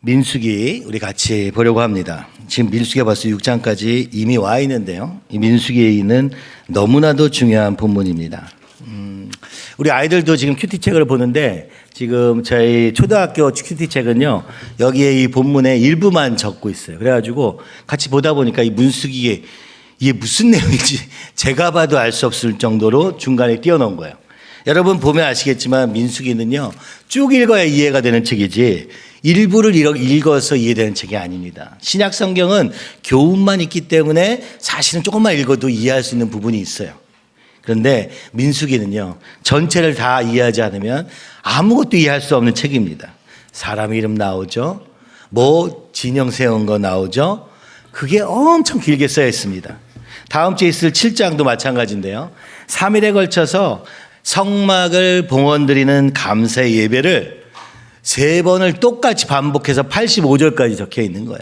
민수기 우리 같이 보려고 합니다. 지금 민수기가 벌써 6장까지 이미 와 있는데요. 이 민수기는 너무나도 중요한 본문입니다. 우리 아이들도 지금 큐티책을 보는데 지금 저희 초등학교 큐티책은요. 여기에 이 본문의 일부만 적고 있어요. 그래가지고 같이 보다 보니까 이 민수기에 이게 무슨 내용인지 제가 봐도 알 수 없을 정도로 중간에 띄워놓은 거예요. 여러분 보면 아시겠지만 민수기는요. 쭉 읽어야 이해가 되는 책이지 일부를 읽어서 이해되는 책이 아닙니다. 신약 성경은 교훈만 있기 때문에 사실은 조금만 읽어도 이해할 수 있는 부분이 있어요. 그런데 민수기는요. 전체를 다 이해하지 않으면 아무것도 이해할 수 없는 책입니다. 사람 이름 나오죠. 뭐 진영 세운 거 나오죠. 그게 엄청 길게 써야 있습니다. 다음 주에 있을 7장도 마찬가지인데요. 3일에 걸쳐서 성막을 봉헌드리는 감사 예배를 3번을 똑같이 반복해서 85절까지 적혀 있는 거예요.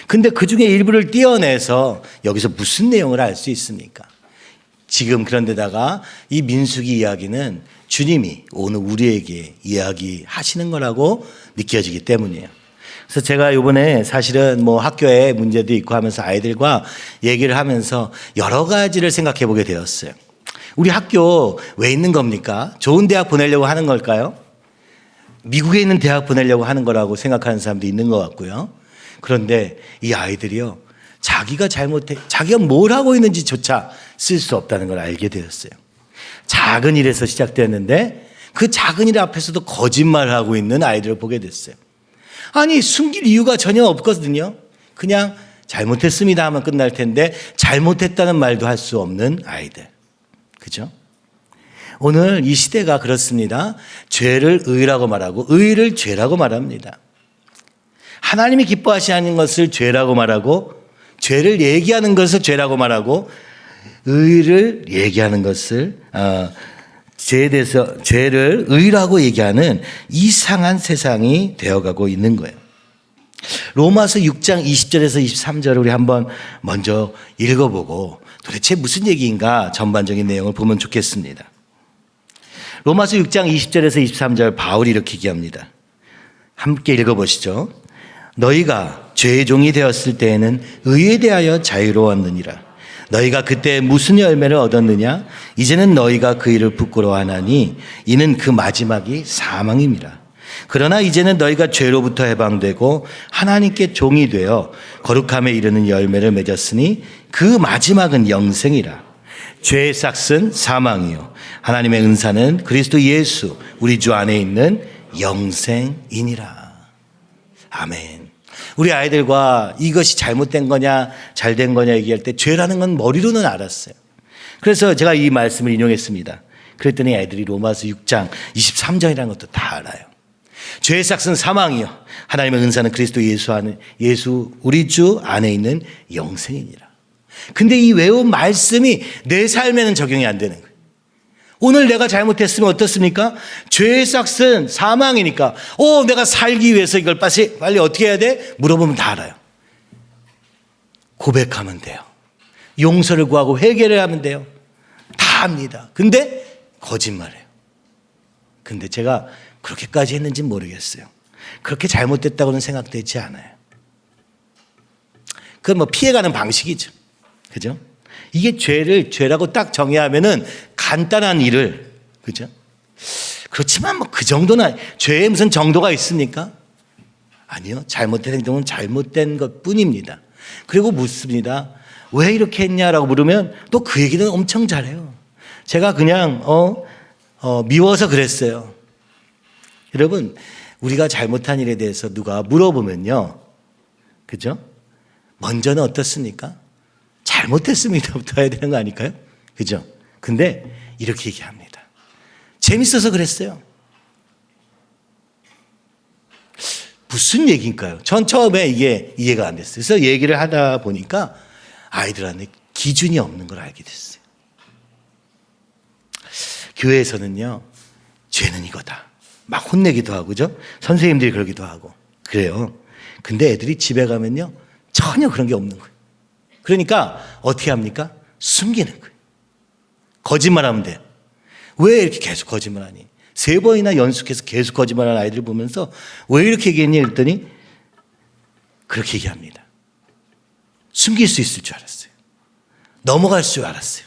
근데 그 중에 일부를 떼어내서 여기서 무슨 내용을 알 수 있습니까? 지금 그런데다가 이 민수기 이야기는 주님이 오늘 우리에게 이야기하시는 거라고 느껴지기 때문이에요. 그래서 제가 이번에 사실은 뭐 학교에 문제도 있고 하면서 아이들과 얘기를 하면서 여러 가지를 생각해 보게 되었어요. 우리 학교 왜 있는 겁니까? 좋은 대학 보내려고 하는 걸까요? 미국에 있는 대학 보내려고 하는 거라고 생각하는 사람도 있는 것 같고요. 그런데 이 아이들이요. 자기가 뭘 하고 있는지조차 쓸 수 없다는 걸 알게 되었어요. 작은 일에서 시작되었는데 그 작은 일 앞에서도 거짓말을 하고 있는 아이들을 보게 됐어요. 아니 숨길 이유가 전혀 없거든요. 그냥 잘못했습니다 하면 끝날 텐데 잘못했다는 말도 할 수 없는 아이들. 그죠? 오늘 이 시대가 그렇습니다. 죄를 의라고 말하고 의를 죄라고 말합니다. 하나님이 기뻐하시는 것을 죄라고 말하고 죄를 얘기하는 것을 죄라고 말하고 의를 얘기하는 것을 죄에 대해서 죄를 의라고 얘기하는 이상한 세상이 되어가고 있는 거예요. 로마서 6장 20절에서 23절을 우리 한번 먼저 읽어보고 도대체 무슨 얘기인가 전반적인 내용을 보면 좋겠습니다. 로마서 6장 20절에서 23절 바울이 이렇게 얘기합니다. 함께 읽어보시죠. 너희가 죄의 종이 되었을 때에는 의에 대하여 자유로웠느니라. 너희가 그때 무슨 열매를 얻었느냐? 이제는 너희가 그 일을 부끄러워하나니 이는 그 마지막이 사망임이라. 그러나 이제는 너희가 죄로부터 해방되고 하나님께 종이 되어 거룩함에 이르는 열매를 맺었으니 그 마지막은 영생이라. 죄의 싹은 사망이요 하나님의 은사는 그리스도 예수 우리 주 안에 있는 영생이니라. 아멘. 우리 아이들과 이것이 잘못된 거냐 잘된 거냐 얘기할 때 죄라는 건 머리로는 알았어요. 그래서 제가 이 말씀을 인용했습니다. 그랬더니 아이들이 로마서 6장 23절이라는 것도 다 알아요. 죄의 싹은 사망이요 하나님의 은사는 그리스도 예수 우리 주 안에 있는 영생이니라. 근데 이 외운 말씀이 내 삶에는 적용이 안 되는 거예요. 오늘 내가 잘못했으면 어떻습니까? 죄의 싹은 사망이니까 내가 살기 위해서 이걸 빨리 어떻게 해야 돼? 물어보면 다 알아요. 고백하면 돼요. 용서를 구하고 회개를 하면 돼요. 다 합니다. 근데 거짓말해요. 근데 제가 그렇게까지 했는지는 모르겠어요. 그렇게 잘못됐다고는 생각되지 않아요. 그건 뭐 피해가는 방식이죠. 그죠? 이게 죄라고 딱 정의하면은 간단한 일을, 그죠? 그렇지만 뭐 그 정도는, 죄에 무슨 정도가 있습니까? 아니요. 잘못된 행동은 잘못된 것 뿐입니다. 그리고 묻습니다. 왜 이렇게 했냐라고 물으면 또 그 얘기는 엄청 잘해요. 제가 그냥, 미워서 그랬어요. 여러분, 우리가 잘못한 일에 대해서 누가 물어보면요. 그죠? 먼저는 어떻습니까? 잘못했습니다부터 해야 되는 거 아닐까요? 그죠? 근데 이렇게 얘기합니다. 재밌어서 그랬어요. 무슨 얘기인가요? 전 처음에 이게 이해가 안 됐어요. 그래서 얘기를 하다 보니까 아이들한테 기준이 없는 걸 알게 됐어요. 교회에서는요, 죄는 이거다. 막 혼내기도 하고, 그죠? 선생님들이 그러기도 하고. 그래요. 근데 애들이 집에 가면요, 전혀 그런 게 없는 거예요. 그러니까 어떻게 합니까? 숨기는 거예요. 거짓말하면 돼요. 왜 이렇게 계속 거짓말하니? 3번이나 연속해서 계속 거짓말하는 아이들을 보면서 왜 이렇게 얘기했니? 그랬더니 그렇게 얘기합니다. 숨길 수 있을 줄 알았어요. 넘어갈 줄 알았어요.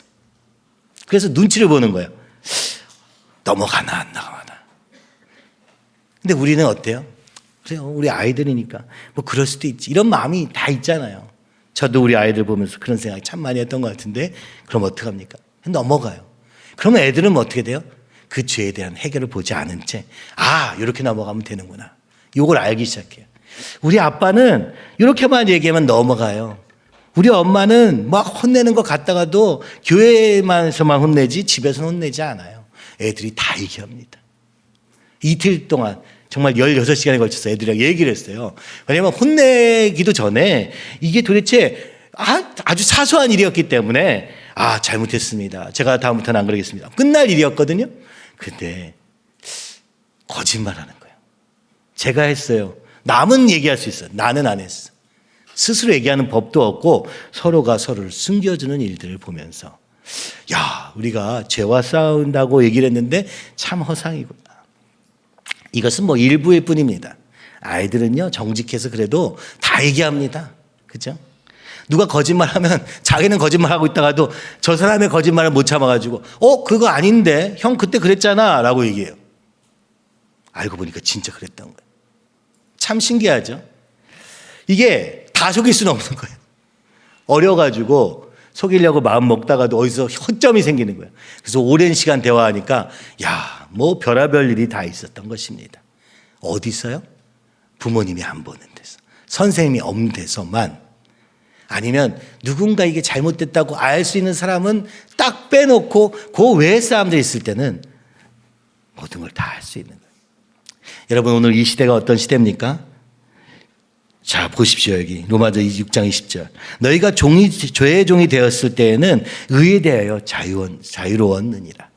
그래서 눈치를 보는 거예요. 넘어가나 안 나가나. 근데 우리는 어때요? 그래요. 우리 아이들이니까 뭐 그럴 수도 있지. 이런 마음이 다 있잖아요. 저도 우리 아이들 보면서 그런 생각 참 많이 했던 것 같은데 그럼 어떡합니까? 넘어가요. 그러면 애들은 어떻게 돼요? 그 죄에 대한 해결을 보지 않은 채 이렇게 넘어가면 되는구나. 이걸 알기 시작해요. 우리 아빠는 이렇게만 얘기하면 넘어가요. 우리 엄마는 막 혼내는 것 같다가도 교회에서만 혼내지 집에서는 혼내지 않아요. 애들이 다 얘기합니다. 이틀 동안 정말 16시간에 걸쳐서 애들이랑 얘기를 했어요. 왜냐하면 혼내기도 전에 이게 도대체 아주 사소한 일이었기 때문에 잘못했습니다. 제가 다음부터는 안 그러겠습니다. 끝날 일이었거든요. 근데 거짓말하는 거예요. 제가 했어요. 남은 얘기할 수 있어요. 나는 안 했어. 스스로 얘기하는 법도 없고 서로가 서로를 숨겨주는 일들을 보면서 우리가 죄와 싸운다고 얘기를 했는데 참 허상이구나. 이것은 뭐 일부일 뿐입니다. 아이들은요 정직해서 그래도 다 얘기합니다. 그죠? 누가 거짓말하면 자기는 거짓말하고 있다가도 저 사람의 거짓말을 못 참아가지고 그거 아닌데 형 그때 그랬잖아 라고 얘기해요. 알고 보니까 진짜 그랬던 거예요. 참 신기하죠? 이게 다 속일 수는 없는 거예요. 어려가지고 속이려고 마음 먹다가도 어디서 허점이 생기는 거예요. 그래서 오랜 시간 대화하니까 뭐 별의별 일이 다 있었던 것입니다. 어디서요? 부모님이 안 보는 데서, 선생님이 없는 데서만, 아니면 누군가 이게 잘못됐다고 알 수 있는 사람은 딱 빼놓고 그 외의 사람들이 있을 때는 모든 걸 다 할 수 있는 거예요. 여러분 오늘 이 시대가 어떤 시대입니까? 자 보십시오. 여기 로마서 6장 20절. 너희가 죄의 종이 되었을 때에는 의에 대하여 자유로웠느니라.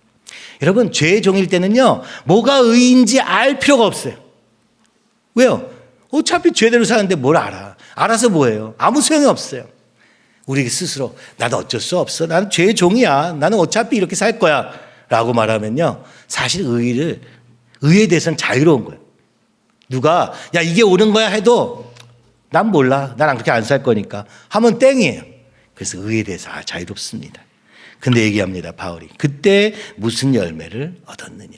여러분 죄의 종일 때는요 뭐가 의인지 알 필요가 없어요. 왜요? 어차피 죄대로 사는데 뭘 알아서 뭐해요? 아무 소용이 없어요. 우리 스스로 나도 어쩔 수 없어. 나는 죄의 종이야. 나는 어차피 이렇게 살 거야 라고 말하면요 사실 의에 대해서는 자유로운 거예요. 누가 이게 옳은 거야 해도 난 몰라. 난 그렇게 안 살 거니까 하면 땡이에요. 그래서 의에 대해서 자유롭습니다. 근데 얘기합니다. 바울이 그때 무슨 열매를 얻었느냐.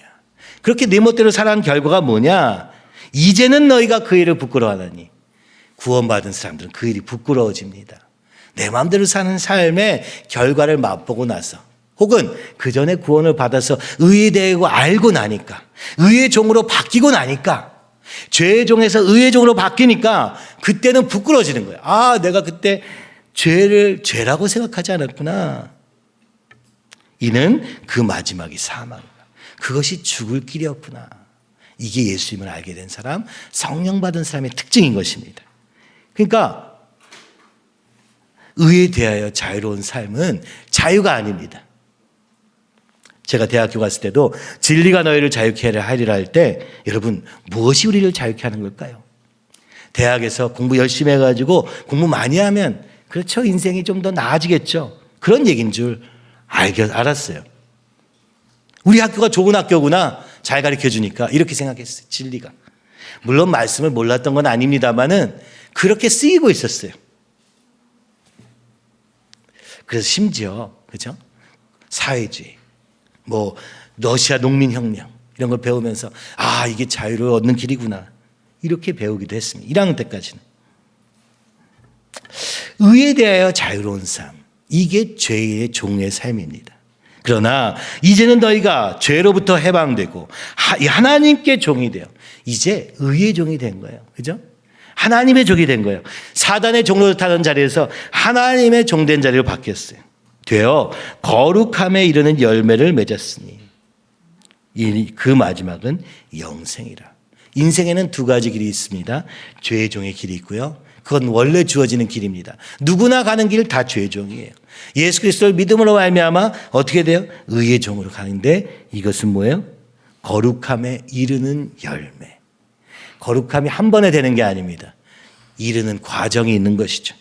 그렇게 네 멋대로 살아간 결과가 뭐냐. 이제는 너희가 그 일을 부끄러워하나니. 구원받은 사람들은 그 일이 부끄러워집니다. 내 마음대로 사는 삶의 결과를 맛보고 나서 혹은 그 전에 구원을 받아서 의에 대해 알고 나니까 의의 종으로 바뀌고 나니까 죄의 종에서 의의 종으로 바뀌니까 그때는 부끄러워지는 거예요. 내가 그때 죄라고 생각하지 않았구나. 이는 그 마지막이 사망이다. 그것이 죽을 길이었구나. 이게 예수님을 알게 된 사람, 성령 받은 사람의 특징인 것입니다. 그러니까 의에 대하여 자유로운 삶은 자유가 아닙니다. 제가 대학교 갔을 때도 진리가 너희를 자유케 하리라 할 때 여러분 무엇이 우리를 자유케 하는 걸까요? 대학에서 공부 열심히 해가지고 공부 많이 하면 그렇죠. 인생이 좀 더 나아지겠죠. 그런 얘기인 줄 알았어요. 우리 학교가 좋은 학교구나. 잘 가르쳐주니까 이렇게 생각했어요. 진리가. 물론 말씀을 몰랐던 건 아닙니다만은 그렇게 쓰이고 있었어요. 그래서 심지어 그죠? 사회주의, 뭐 러시아 농민혁명 이런 걸 배우면서 이게 자유를 얻는 길이구나 이렇게 배우기도 했습니다. 1학년 때까지는. 의에 대하여 자유로운 삶, 이게 죄의 종의 삶입니다. 그러나 이제는 너희가 죄로부터 해방되고 하나님께 종이 되어 이제 의의 종이 된 거예요. 그죠? 하나님의 종이 된 거예요. 사단의 종로 타던 자리에서 하나님의 종된 자리로 바뀌었어요. 되어 거룩함에 이르는 열매를 맺었으니 그 마지막은 영생이라. 인생에는 두 가지 길이 있습니다. 죄의 종의 길이 있고요. 그건 원래 주어지는 길입니다. 누구나 가는 길 다 죄의 종이에요. 예수 그리스도를 믿음으로 말미암아 어떻게 돼요? 의의 종으로 가는데 이것은 뭐예요? 거룩함에 이르는 열매. 거룩함이 한 번에 되는 게 아닙니다. 이르는 과정이 있는 것이죠.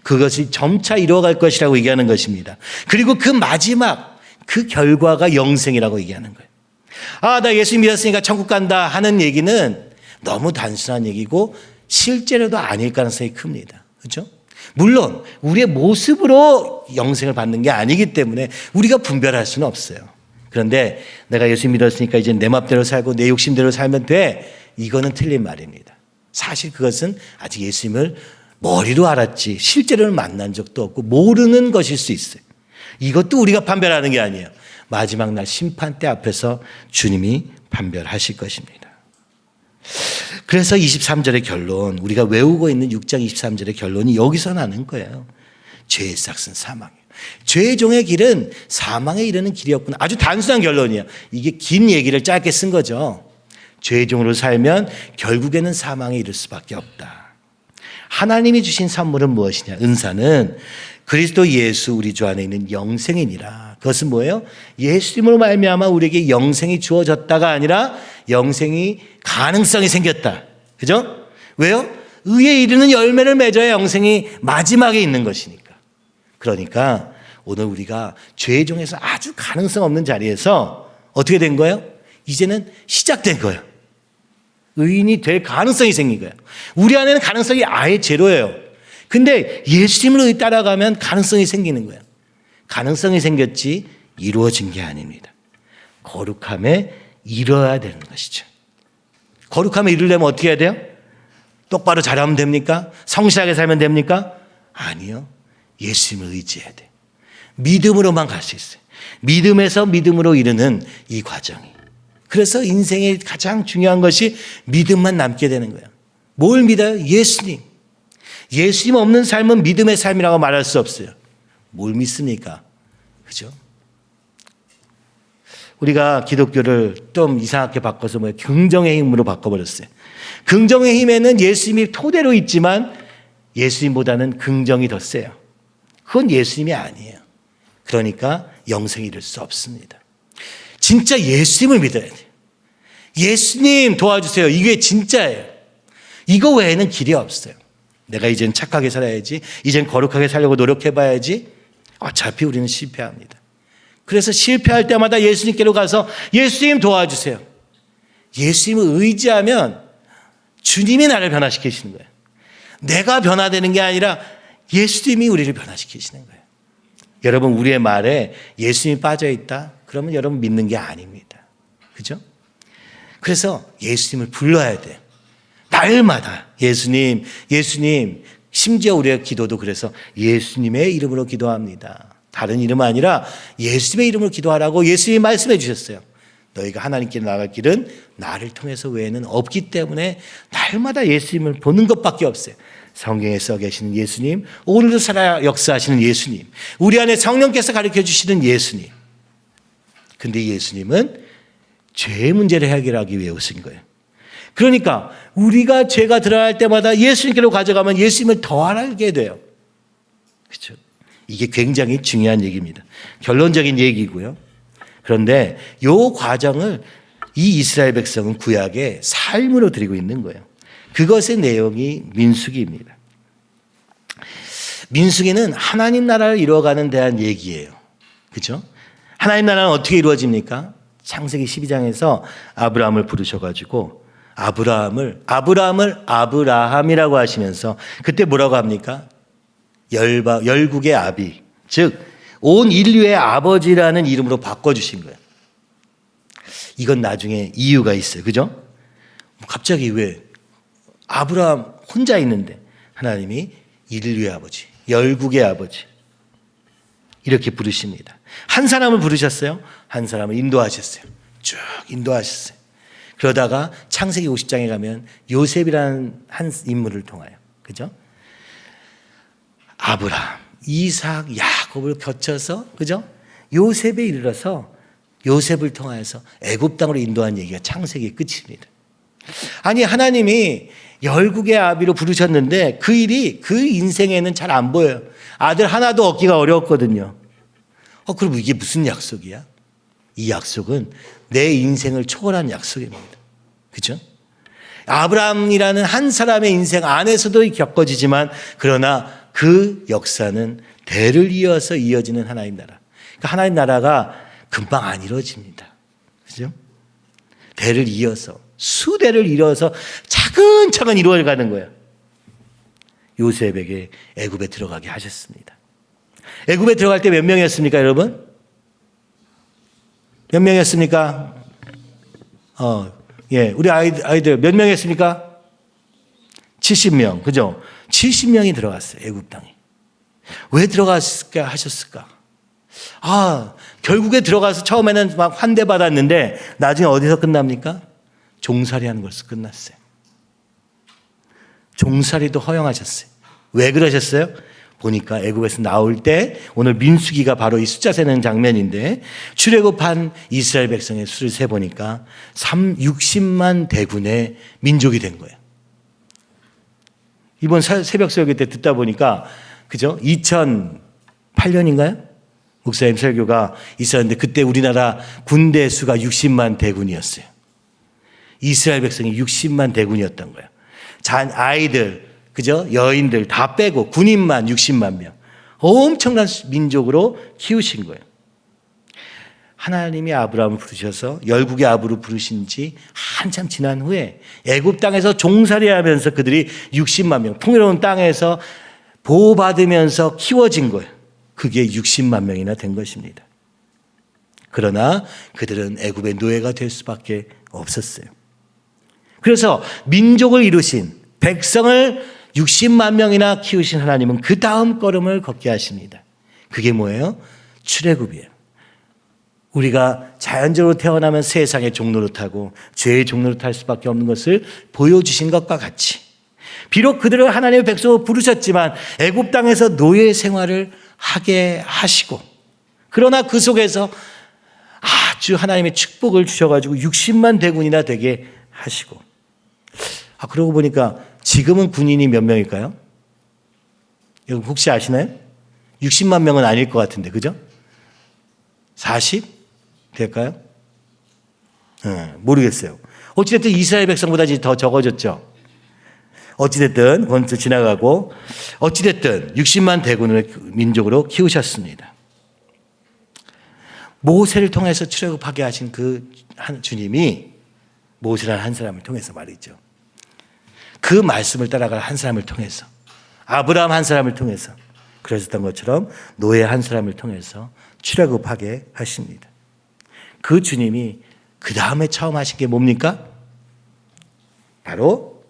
그것이 점차 이루어갈 것이라고 얘기하는 것입니다. 그리고 그 마지막 그 결과가 영생이라고 얘기하는 거예요. 나 예수 믿었으니까 천국 간다 하는 얘기는 너무 단순한 얘기고 실제로도 아닐 가능성이 큽니다. 그렇죠? 물론 우리의 모습으로 영생을 받는 게 아니기 때문에 우리가 분별할 수는 없어요. 그런데 내가 예수 믿었으니까 이제 내 맘대로 살고 내 욕심대로 살면 돼. 이거는 틀린 말입니다. 사실 그것은 아직 예수님을 머리로 알았지 실제로는 만난 적도 없고 모르는 것일 수 있어요. 이것도 우리가 판별하는 게 아니에요. 마지막 날 심판대 앞에서 주님이 판별하실 것입니다. 그래서 23절의 결론, 우리가 외우고 있는 6장 23절의 결론이 여기서 나는 거예요. 죄의 싹은 사망이에요. 죄의 종의 길은 사망에 이르는 길이었구나. 아주 단순한 결론이에요. 이게 긴 얘기를 짧게 쓴 거죠. 죄의 종으로 살면 결국에는 사망에 이를 수밖에 없다. 하나님이 주신 선물은 무엇이냐? 은사는 그리스도 예수 우리 주 안에 있는 영생이니라. 그것은 뭐예요? 예수님으로 말미암아 우리에게 영생이 주어졌다가 아니라 영생이 가능성이 생겼다. 그죠? 왜요? 의에 이르는 열매를 맺어야 영생이 마지막에 있는 것이니까. 그러니까 오늘 우리가 죄의 종에서 아주 가능성 없는 자리에서 어떻게 된 거예요? 이제는 시작된 거예요. 의인이 될 가능성이 생긴 거예요. 우리 안에는 가능성이 아예 제로예요. 근데 예수님을 따라가면 가능성이 생기는 거예요. 가능성이 생겼지 이루어진 게 아닙니다. 거룩함에 이뤄야 되는 것이죠. 거룩함에 이르려면 어떻게 해야 돼요? 똑바로 잘하면 됩니까? 성실하게 살면 됩니까? 아니요. 예수님을 의지해야 돼요. 믿음으로만 갈 수 있어요. 믿음에서 믿음으로 이르는 이 과정이. 그래서 인생의 가장 중요한 것이 믿음만 남게 되는 거예요. 뭘 믿어요? 예수님. 예수님 없는 삶은 믿음의 삶이라고 말할 수 없어요. 뭘 믿습니까? 그죠? 우리가 기독교를 좀 이상하게 바꿔서 긍정의 힘으로 바꿔버렸어요. 긍정의 힘에는 예수님이 토대로 있지만 예수님보다는 긍정이 더 세요. 그건 예수님이 아니에요. 그러니까 영생이 이룰 수 없습니다. 진짜 예수님을 믿어야 돼요. 예수님 도와주세요. 이게 진짜예요. 이거 외에는 길이 없어요. 내가 이젠 착하게 살아야지. 이젠 거룩하게 살려고 노력해봐야지. 어차피 우리는 실패합니다. 그래서 실패할 때마다 예수님께로 가서 예수님 도와주세요. 예수님을 의지하면 주님이 나를 변화시키시는 거예요. 내가 변화되는 게 아니라 예수님이 우리를 변화시키시는 거예요. 여러분 우리의 말에 예수님이 빠져있다? 그러면 여러분 믿는 게 아닙니다. 그죠? 그래서 예수님을 불러야 돼요. 날마다 예수님, 예수님. 심지어 우리의 기도도 그래서 예수님의 이름으로 기도합니다. 다른 이름 아니라 예수님의 이름으로 기도하라고 예수님이 말씀해 주셨어요. 너희가 하나님께 나갈 길은 나를 통해서 외에는 없기 때문에 날마다 예수님을 보는 것밖에 없어요. 성경에 써 계시는 예수님, 오늘도 살아 역사하시는 예수님, 우리 안에 성령께서 가르쳐 주시는 예수님. 근데 예수님은 죄의 문제를 해결하기 위해 오신 거예요. 그러니까 우리가 죄가 드러날 때마다 예수님께로 가져가면 예수님을 더 알게 돼요. 그렇죠? 이게 굉장히 중요한 얘기입니다. 결론적인 얘기고요. 그런데 이 과정을 이 이스라엘 백성은 구약의 삶으로 드리고 있는 거예요. 그것의 내용이 민수기입니다. 민수기는 하나님 나라를 이루어가는 데한 얘기예요. 그렇죠? 하나님 나라는 어떻게 이루어집니까? 창세기 12장에서 아브라함을 부르셔가지고 아브라함을 아브라함이라고 하시면서 그때 뭐라고 합니까? 열국의 아비, 즉 온 인류의 아버지라는 이름으로 바꿔주신 거예요. 이건 나중에 이유가 있어요. 그죠? 갑자기 왜 아브라함 혼자 있는데 하나님이 인류의 아버지, 열국의 아버지 이렇게 부르십니다. 한 사람을 부르셨어요. 한 사람을 인도하셨어요. 쭉 인도하셨어요. 그러다가 창세기 50장에 가면 요셉이라는 한 인물을 통하여, 그죠? 아브라함, 이삭, 야곱을 거쳐서, 그죠? 요셉에 이르러서 요셉을 통하여서 애굽 땅으로 인도한 얘기가 창세기 끝입니다. 아니 하나님이 열국의 아비로 부르셨는데 그 일이 그 인생에는 잘 안 보여요. 아들 하나도 얻기가 어려웠거든요. 그럼 이게 무슨 약속이야? 이 약속은 내 인생을 초월한 약속입니다. 그죠? 아브라함이라는 한 사람의 인생 안에서도 겪어지지만 그러나 그 역사는 대를 이어서 이어지는 하나님 나라. 그러니까 하나님 나라가 금방 안 이루어집니다. 그죠? 대를 이어서 수대를 이어서 차근차근 이루어가는 거예요. 요셉에게 애굽에 들어가게 하셨습니다. 애굽에 들어갈 때 몇 명이었습니까, 여러분? 몇 명이었습니까? 우리 아이들 몇 명이었습니까? 70명, 그죠? 70명이 들어갔어요, 애굽 땅에. 왜 들어갔을까 하셨을까? 결국에 들어가서 처음에는 막 환대받았는데 나중에 어디서 끝납니까? 종살이 하는 것으로 끝났어요. 종살이도 허용하셨어요. 왜 그러셨어요? 보니까 애굽에서 나올 때 오늘 민수기가 바로 이 숫자 세는 장면인데 출애굽한 이스라엘 백성의 수를 세보니까 60만 대군의 민족이 된 거예요. 이번 새벽 설교 때 듣다 보니까 그죠? 2008년인가요? 목사님 설교가 있었는데 그때 우리나라 군대 수가 60만 대군이었어요. 이스라엘 백성이 60만 대군이었던 거예요. 아이들, 그죠? 여인들 다 빼고 군인만 60만 명. 엄청난 민족으로 키우신 거예요. 하나님이 아브라함을 부르셔서 열국의 아부로 부르신 지 한참 지난 후에 애굽 땅에서 종살이하면서 그들이 60만 명, 풍요로운 땅에서 보호받으면서 키워진 거예요. 그게 60만 명이나 된 것입니다. 그러나 그들은 애굽의 노예가 될 수밖에 없었어요. 그래서 민족을 이루신 백성을 60만 명이나 키우신 하나님은 그 다음 걸음을 걷게 하십니다. 그게 뭐예요? 출애굽이에요. 우리가 자연적으로 태어나면 세상의 종노릇하고 죄의 종노릇할 수밖에 없는 것을 보여주신 것과 같이 비록 그들을 하나님의 백성으로 부르셨지만 애굽 땅에서 노예 생활을 하게 하시고 그러나 그 속에서 아주 하나님의 축복을 주셔가지고 60만 대군이나 되게 하시고 그러고 보니까 지금은 군인이 몇 명일까요? 여러분 혹시 아시나요? 60만 명은 아닐 것 같은데 그죠? 40? 될까요? 모르겠어요. 어찌됐든 이스라엘 백성보다 더 적어졌죠. 어찌됐든 그건 지나가고 어찌됐든 60만 대군을 민족으로 키우셨습니다. 모세를 통해서 출애굽하게 하신 그 주님이 모세라는 한 사람을 통해서 말이죠. 그 말씀을 따라갈 한 사람을 통해서 아브라함 한 사람을 통해서 그러셨던 것처럼 노예 한 사람을 통해서 출애굽하게 하십니다. 그 주님이 그 다음에 처음 하신 게 뭡니까? 바로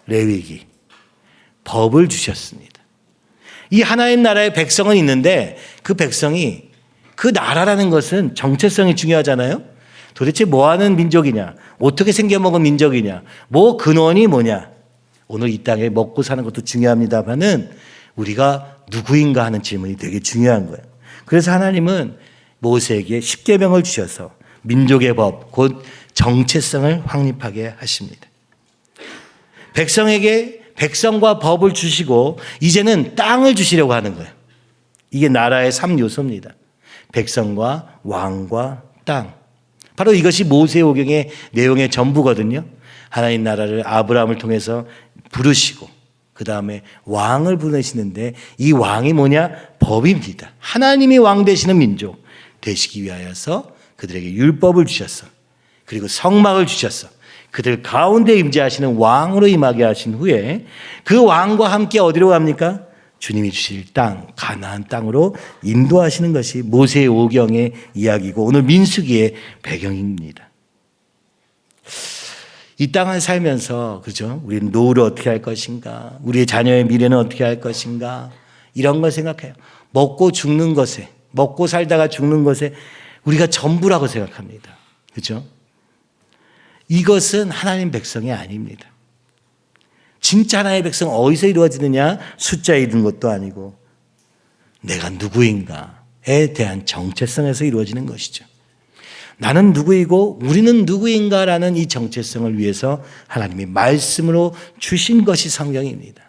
레위기, 법을 주셨습니다. 이 하나님 나라의 백성은 있는데 그 백성이 그 나라라는 것은 정체성이 중요하잖아요. 도대체 뭐 하는 민족이냐? 어떻게 생겨먹은 민족이냐? 뭐 근원이 뭐냐? 오늘 이 땅에 먹고 사는 것도 중요합니다만은 우리가 누구인가 하는 질문이 되게 중요한 거예요. 그래서 하나님은 모세에게 십계명을 주셔서 민족의 법, 곧 정체성을 확립하게 하십니다. 백성과 법을 주시고 이제는 땅을 주시려고 하는 거예요. 이게 나라의 3요소입니다. 백성과 왕과 땅. 바로 이것이 모세오경의 내용의 전부거든요. 하나님 나라를 아브라함을 통해서 부르시고 그 다음에 왕을 보내시는데 이 왕이 뭐냐? 법입니다. 하나님이 왕 되시는 민족 되시기 위하여서 그들에게 율법을 주셨어. 그리고 성막을 주셨어. 그들 가운데 임재하시는 왕으로 임하게 하신 후에 그 왕과 함께 어디로 갑니까? 주님이 주실 땅, 가나안 땅으로 인도하시는 것이 모세의 오경의 이야기고 오늘 민수기의 배경입니다. 이 땅을 살면서 그죠? 우리는 노후를 어떻게 할 것인가? 우리의 자녀의 미래는 어떻게 할 것인가? 이런 걸 생각해요. 먹고 죽는 것에, 먹고 살다가 죽는 것에 우리가 전부라고 생각합니다. 그죠? 이것은 하나님 백성이 아닙니다. 진짜 하나님의 백성은 어디서 이루어지느냐? 숫자에 이룬 것도 아니고 내가 누구인가에 대한 정체성에서 이루어지는 것이죠. 나는 누구이고 우리는 누구인가라는 이 정체성을 위해서 하나님이 말씀으로 주신 것이 성경입니다.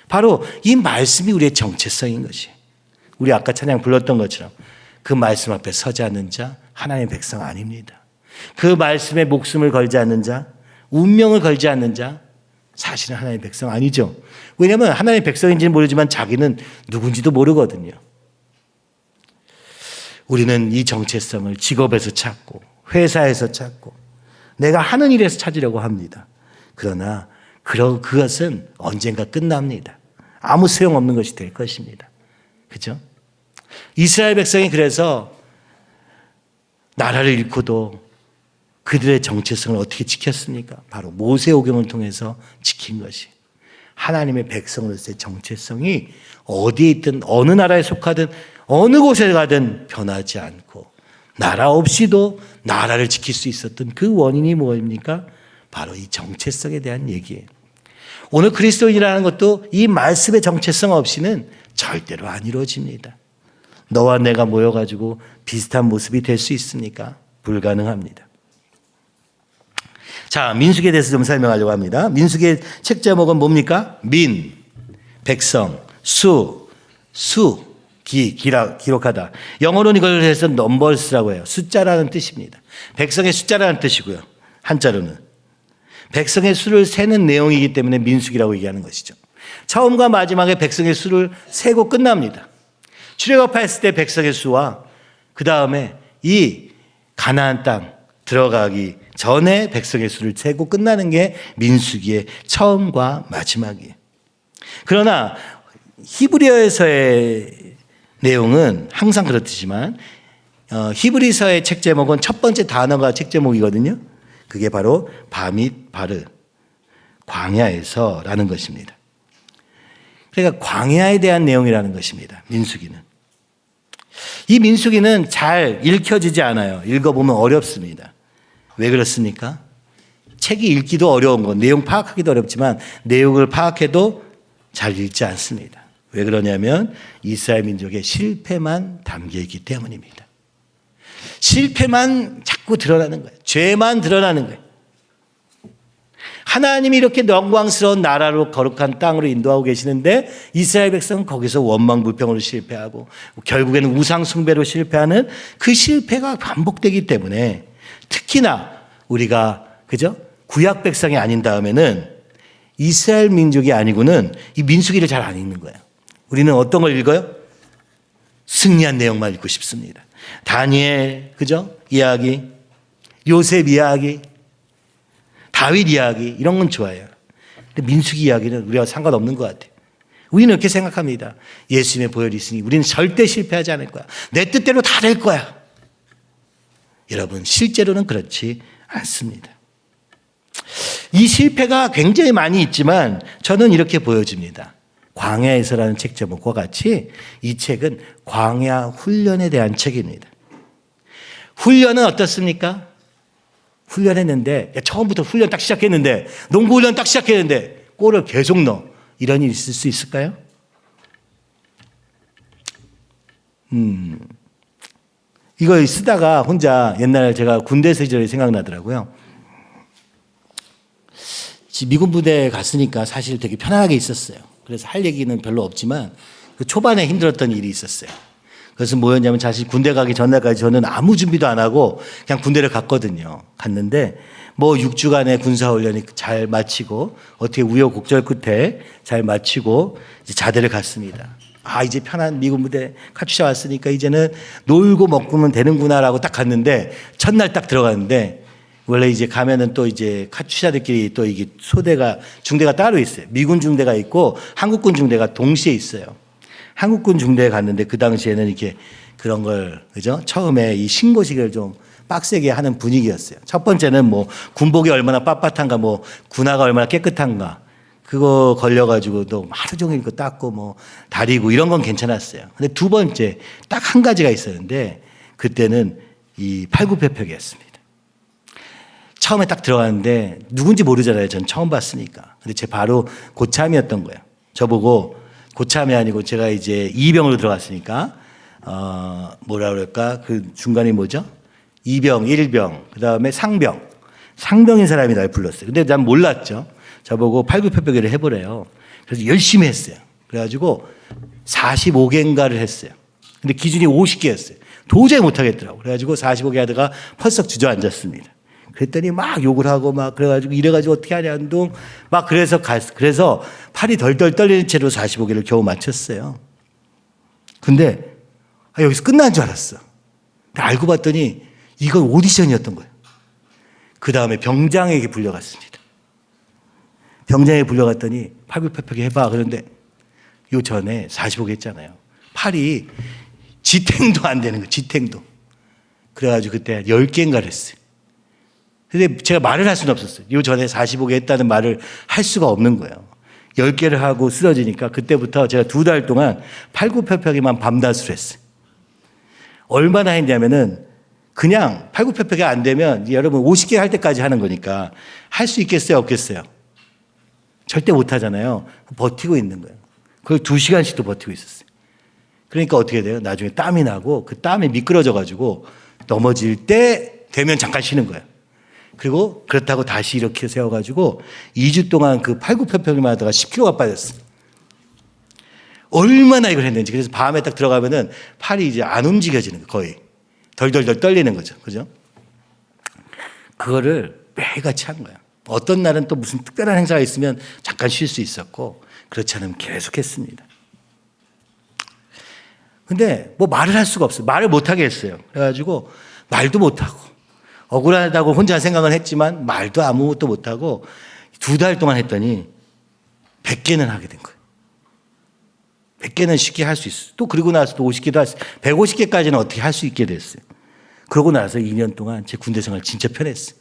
바로 이 말씀이 우리의 정체성인 것이에요. 우리 아까 찬양 불렀던 것처럼 그 말씀 앞에 서지 않는 자 하나님의 백성 아닙니다. 그 말씀에 목숨을 걸지 않는 자, 운명을 걸지 않는 자 사실은 하나님의 백성 아니죠. 왜냐하면 하나님의 백성인지는 모르지만 자기는 누군지도 모르거든요. 우리는 이 정체성을 직업에서 찾고 회사에서 찾고 내가 하는 일에서 찾으려고 합니다. 그러나 그것은 언젠가 끝납니다. 아무 소용없는 것이 될 것입니다. 그죠? 이스라엘 백성이 그래서 나라를 잃고도 그들의 정체성을 어떻게 지켰습니까? 바로 모세오경을 통해서 지킨 것이. 하나님의 백성으로서의 정체성이 어디에 있든 어느 나라에 속하든 어느 곳에 가든 변하지 않고 나라 없이도 나라를 지킬 수 있었던 그 원인이 뭐입니까? 바로 이 정체성에 대한 얘기예요. 오늘 그리스도인이라는 것도 이 말씀의 정체성 없이는 절대로 안 이루어집니다. 너와 내가 모여가지고 비슷한 모습이 될 수 있습니까? 불가능합니다. 자, 민수기에 대해서 좀 설명하려고 합니다. 민수기의 책 제목은 뭡니까? 민, 백성, 기록하다. 영어로는 이걸 해서 넘버스라고 해요. 숫자라는 뜻입니다. 백성의 숫자라는 뜻이고요. 한자로는. 백성의 수를 세는 내용이기 때문에 민수기라고 얘기하는 것이죠. 처음과 마지막에 백성의 수를 세고 끝납니다. 출애굽했을 때 백성의 수와 그 다음에 이 가나안 땅 들어가기 전에 백성의 수를 세고 끝나는 게 민수기의 처음과 마지막이에요. 그러나 히브리어에서의 내용은 항상 그렇듯이만 히브리서의 책 제목은 첫 번째 단어가 책 제목이거든요. 그게 바로 바밋 바르, 광야에서라는 것입니다. 그러니까 광야에 대한 내용이라는 것입니다. 민수기는. 이 민수기는 잘 읽혀지지 않아요. 읽어보면 어렵습니다. 왜 그렇습니까? 책이 읽기도 어려운 건 내용 파악하기도 어렵지만 내용을 파악해도 잘 읽지 않습니다. 왜 그러냐면 이스라엘 민족의 실패만 담겨 있기 때문입니다. 실패만 자꾸 드러나는 거예요. 죄만 드러나는 거예요. 하나님이 이렇게 영광스러운 나라로 거룩한 땅으로 인도하고 계시는데 이스라엘 백성은 거기서 원망불평으로 실패하고 결국에는 우상 숭배로 실패하는 그 실패가 반복되기 때문에 특히나 우리가 그죠? 구약 백성이 아닌 다음에는 이스라엘 민족이 아니고는 이 민수기를 잘 안 읽는 거예요. 우리는 어떤 걸 읽어요? 승리한 내용만 읽고 싶습니다. 다니엘, 그죠? 이야기, 요셉 이야기, 다윗 이야기 이런 건 좋아요. 근데 민수기 이야기는 우리와 상관없는 것 같아요. 우리는 이렇게 생각합니다. 예수님의 보혈이 있으니 우리는 절대 실패하지 않을 거야. 내 뜻대로 다 될 거야. 여러분 실제로는 그렇지 않습니다. 이 실패가 굉장히 많이 있지만 저는 이렇게 보여집니다. 광야에서라는 책 제목과 같이 이 책은 광야 훈련에 대한 책입니다. 훈련은 어떻습니까? 훈련했는데 처음부터 훈련 딱 시작했는데 농구 훈련 딱 시작했는데 골을 계속 넣어. 이런 일이 있을 수 있을까요? 이거 쓰다가 혼자 옛날 제가 군대 시절이 생각나더라고요. 미군 부대에 갔으니까 사실 되게 편안하게 있었어요. 그래서 할 얘기는 별로 없지만 그 초반에 힘들었던 일이 있었어요. 그래서 뭐였냐면 사실 군대 가기 전날까지 저는 아무 준비도 안 하고 그냥 군대를 갔거든요. 갔는데 뭐 6주간의 군사훈련이 잘 마치고 어떻게 우여곡절 끝에 잘 마치고 이제 자대를 갔습니다. 아, 이제 편한 미군 부대 카투샤 왔으니까 이제는 놀고 먹고면 되는구나라고 딱 갔는데 첫날 딱 들어갔는데 원래 이제 가면은 또 이제 카투샤들끼리 또 이게 중대가 따로 있어요. 미군 중대가 있고 한국군 중대가 동시에 있어요. 한국군 중대에 갔는데 그 당시에는 이렇게 그런 걸, 그죠? 처음에 이 신고식을 좀 빡세게 하는 분위기였어요. 첫 번째는 뭐 군복이 얼마나 빳빳한가, 뭐 군화가 얼마나 깨끗한가. 그거 걸려가지고 또 하루 종일 그 닦고 뭐 다리고 이런 건 괜찮았어요. 근데 두 번째 딱 한 가지가 있었는데 그때는 이 팔굽혀펴기였습니다. 처음에 딱 들어갔는데 누군지 모르잖아요. 전 처음 봤으니까. 근데 제 바로 고참이었던 거예요. 저보고 고참이 아니고 제가 이제 2병으로 들어갔으니까 뭐라 그럴까? 그 중간이 뭐죠? 2병, 1병, 그 다음에 상병인 사람이 날 불렀어요. 근데 난 몰랐죠. 저보고 팔굽혀펴기를 해보래요. 그래서 열심히 했어요. 그래가지고 45개인가를 했어요. 근데 기준이 50개였어요. 도저히 못하겠더라고요. 그래가지고 45개 하다가 펄썩 주저앉았습니다. 그랬더니 막 욕을 하고 막 그래가지고 이래가지고 어떻게 하냐 운동 막 그래서 팔이 덜덜 떨리는 채로 45개를 겨우 마쳤어요. 근데 여기서 끝난 줄 알았어. 근데 알고 봤더니 이건 오디션이었던 거예요. 그 다음에 병장에게 불려갔습니다. 병장에 불려갔더니 팔굽혀펴기 해봐. 그런데 요 전에 45개 했잖아요. 팔이 지탱도 안 되는 거예요. 지탱도. 그래가지고 그때 10개인가를 했어요. 근데 제가 말을 할 수는 없었어요. 요 전에 45개 했다는 말을 할 수가 없는 거예요. 10개를 하고 쓰러지니까 그때부터 제가 2달 동안 팔굽혀펴기만 밤낮으로 했어요. 얼마나 했냐면은 그냥 팔굽혀펴기가 안 되면 여러분 50개 할 때까지 하는 거니까 할 수 있겠어요? 없겠어요? 절대 못 하잖아요. 버티고 있는 거예요. 그걸 2시간씩도 버티고 있었어요. 그러니까 어떻게 돼요? 나중에 땀이 나고 그 땀이 미끄러져 가지고 넘어질 때 되면 잠깐 쉬는 거예요. 그리고 그렇다고 다시 이렇게 세워가지고 2주 동안 그 팔굽혀펴기만 하다가 10kg가 빠졌어요. 얼마나 이걸 했는지. 그래서 밤에 딱 들어가면은 팔이 이제 안 움직여지는 거예요. 거의. 덜덜덜 떨리는 거죠. 그죠? 그거를 매일같이 한 거예요. 어떤 날은 또 무슨 특별한 행사가 있으면 잠깐 쉴 수 있었고 그렇지 않으면 계속 했습니다. 근데 뭐 말을 할 수가 없어요. 말을 못하게 했어요. 그래가지고 말도 못하고 억울하다고 혼자 생각은 했지만 말도 아무것도 못하고 2달 동안 했더니 100개는 하게 된 거예요. 100개는 쉽게 할 수 있어요. 또 그리고 나서 또 50개도 할 수 있어요. 150개까지는 어떻게 할 수 있게 됐어요. 그러고 나서 2년 동안 제 군대 생활 진짜 편했어요.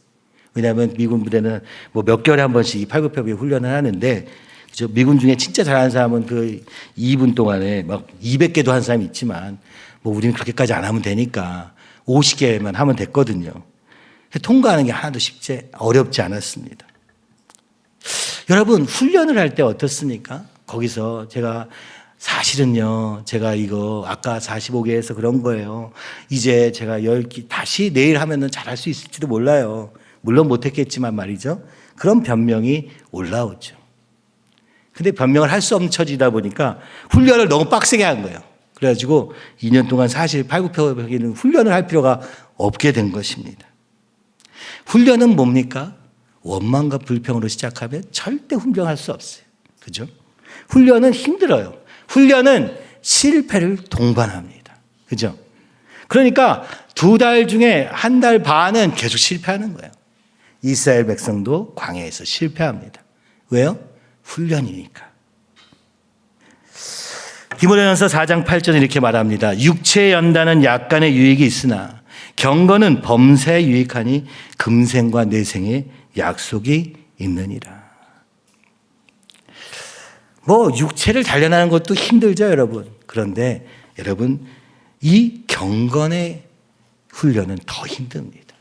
왜냐하면 미군 부대는 뭐 몇 개월에 한 번씩 팔굽혀펴기 훈련을 하는데 그죠? 미군 중에 진짜 잘하는 사람은 그 2분 동안에 막 200개도 한 사람이 있지만 뭐 우리는 그렇게까지 안 하면 되니까 50개만 하면 됐거든요. 통과하는 게 하나도 어렵지 않았습니다. 여러분 훈련을 할 때 어떻습니까? 거기서 제가 사실은요, 제가 이거 아까 45개 해서 그런 거예요. 이제 제가 10개 다시 내일 하면은 잘할 수 있을지도 몰라요. 물론 못했겠지만 말이죠. 그런 변명이 올라오죠. 근데 변명을 할 수 없는 처지다 보니까 훈련을 너무 빡세게 한 거예요. 그래가지고 2년 동안 사실 팔굽혀펴기는 훈련을 할 필요가 없게 된 것입니다. 훈련은 뭡니까? 원망과 불평으로 시작하면 절대 훈련할 수 없어요. 그죠? 훈련은 힘들어요. 훈련은 실패를 동반합니다. 그죠? 그러니까 2달 중에 1달 반은 계속 실패하는 거예요. 이스라엘 백성도 광야에서 실패합니다. 왜요? 훈련이니까. 디모데전서 4장 8절에 이렇게 말합니다. 육체의 연단은 약간의 유익이 있으나 경건은 범사에 유익하니 금생과 내생의 약속이 있느니라. 뭐 육체를 단련하는 것도 힘들죠, 여러분. 그런데 여러분 이 경건의 훈련은 더 힘듭니다.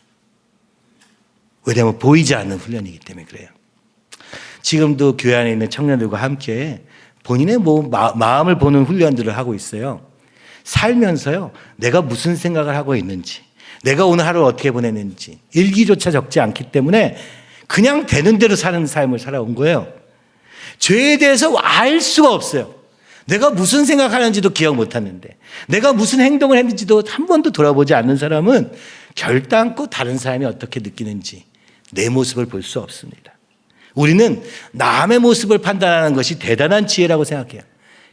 왜냐하면 보이지 않는 훈련이기 때문에 그래요. 지금도 교회 안에 있는 청년들과 함께 본인의 마음을 보는 훈련들을 하고 있어요. 살면서요, 내가 무슨 생각을 하고 있는지, 내가 오늘 하루를 어떻게 보냈는지 일기조차 적지 않기 때문에 그냥 되는 대로 사는 삶을 살아온 거예요. 죄에 대해서 알 수가 없어요. 내가 무슨 생각하는지도 기억 못하는데, 내가 무슨 행동을 했는지도 한 번도 돌아보지 않는 사람은 결단코 다른 사람이 어떻게 느끼는지 내 모습을 볼 수 없습니다. 우리는 남의 모습을 판단하는 것이 대단한 지혜라고 생각해요.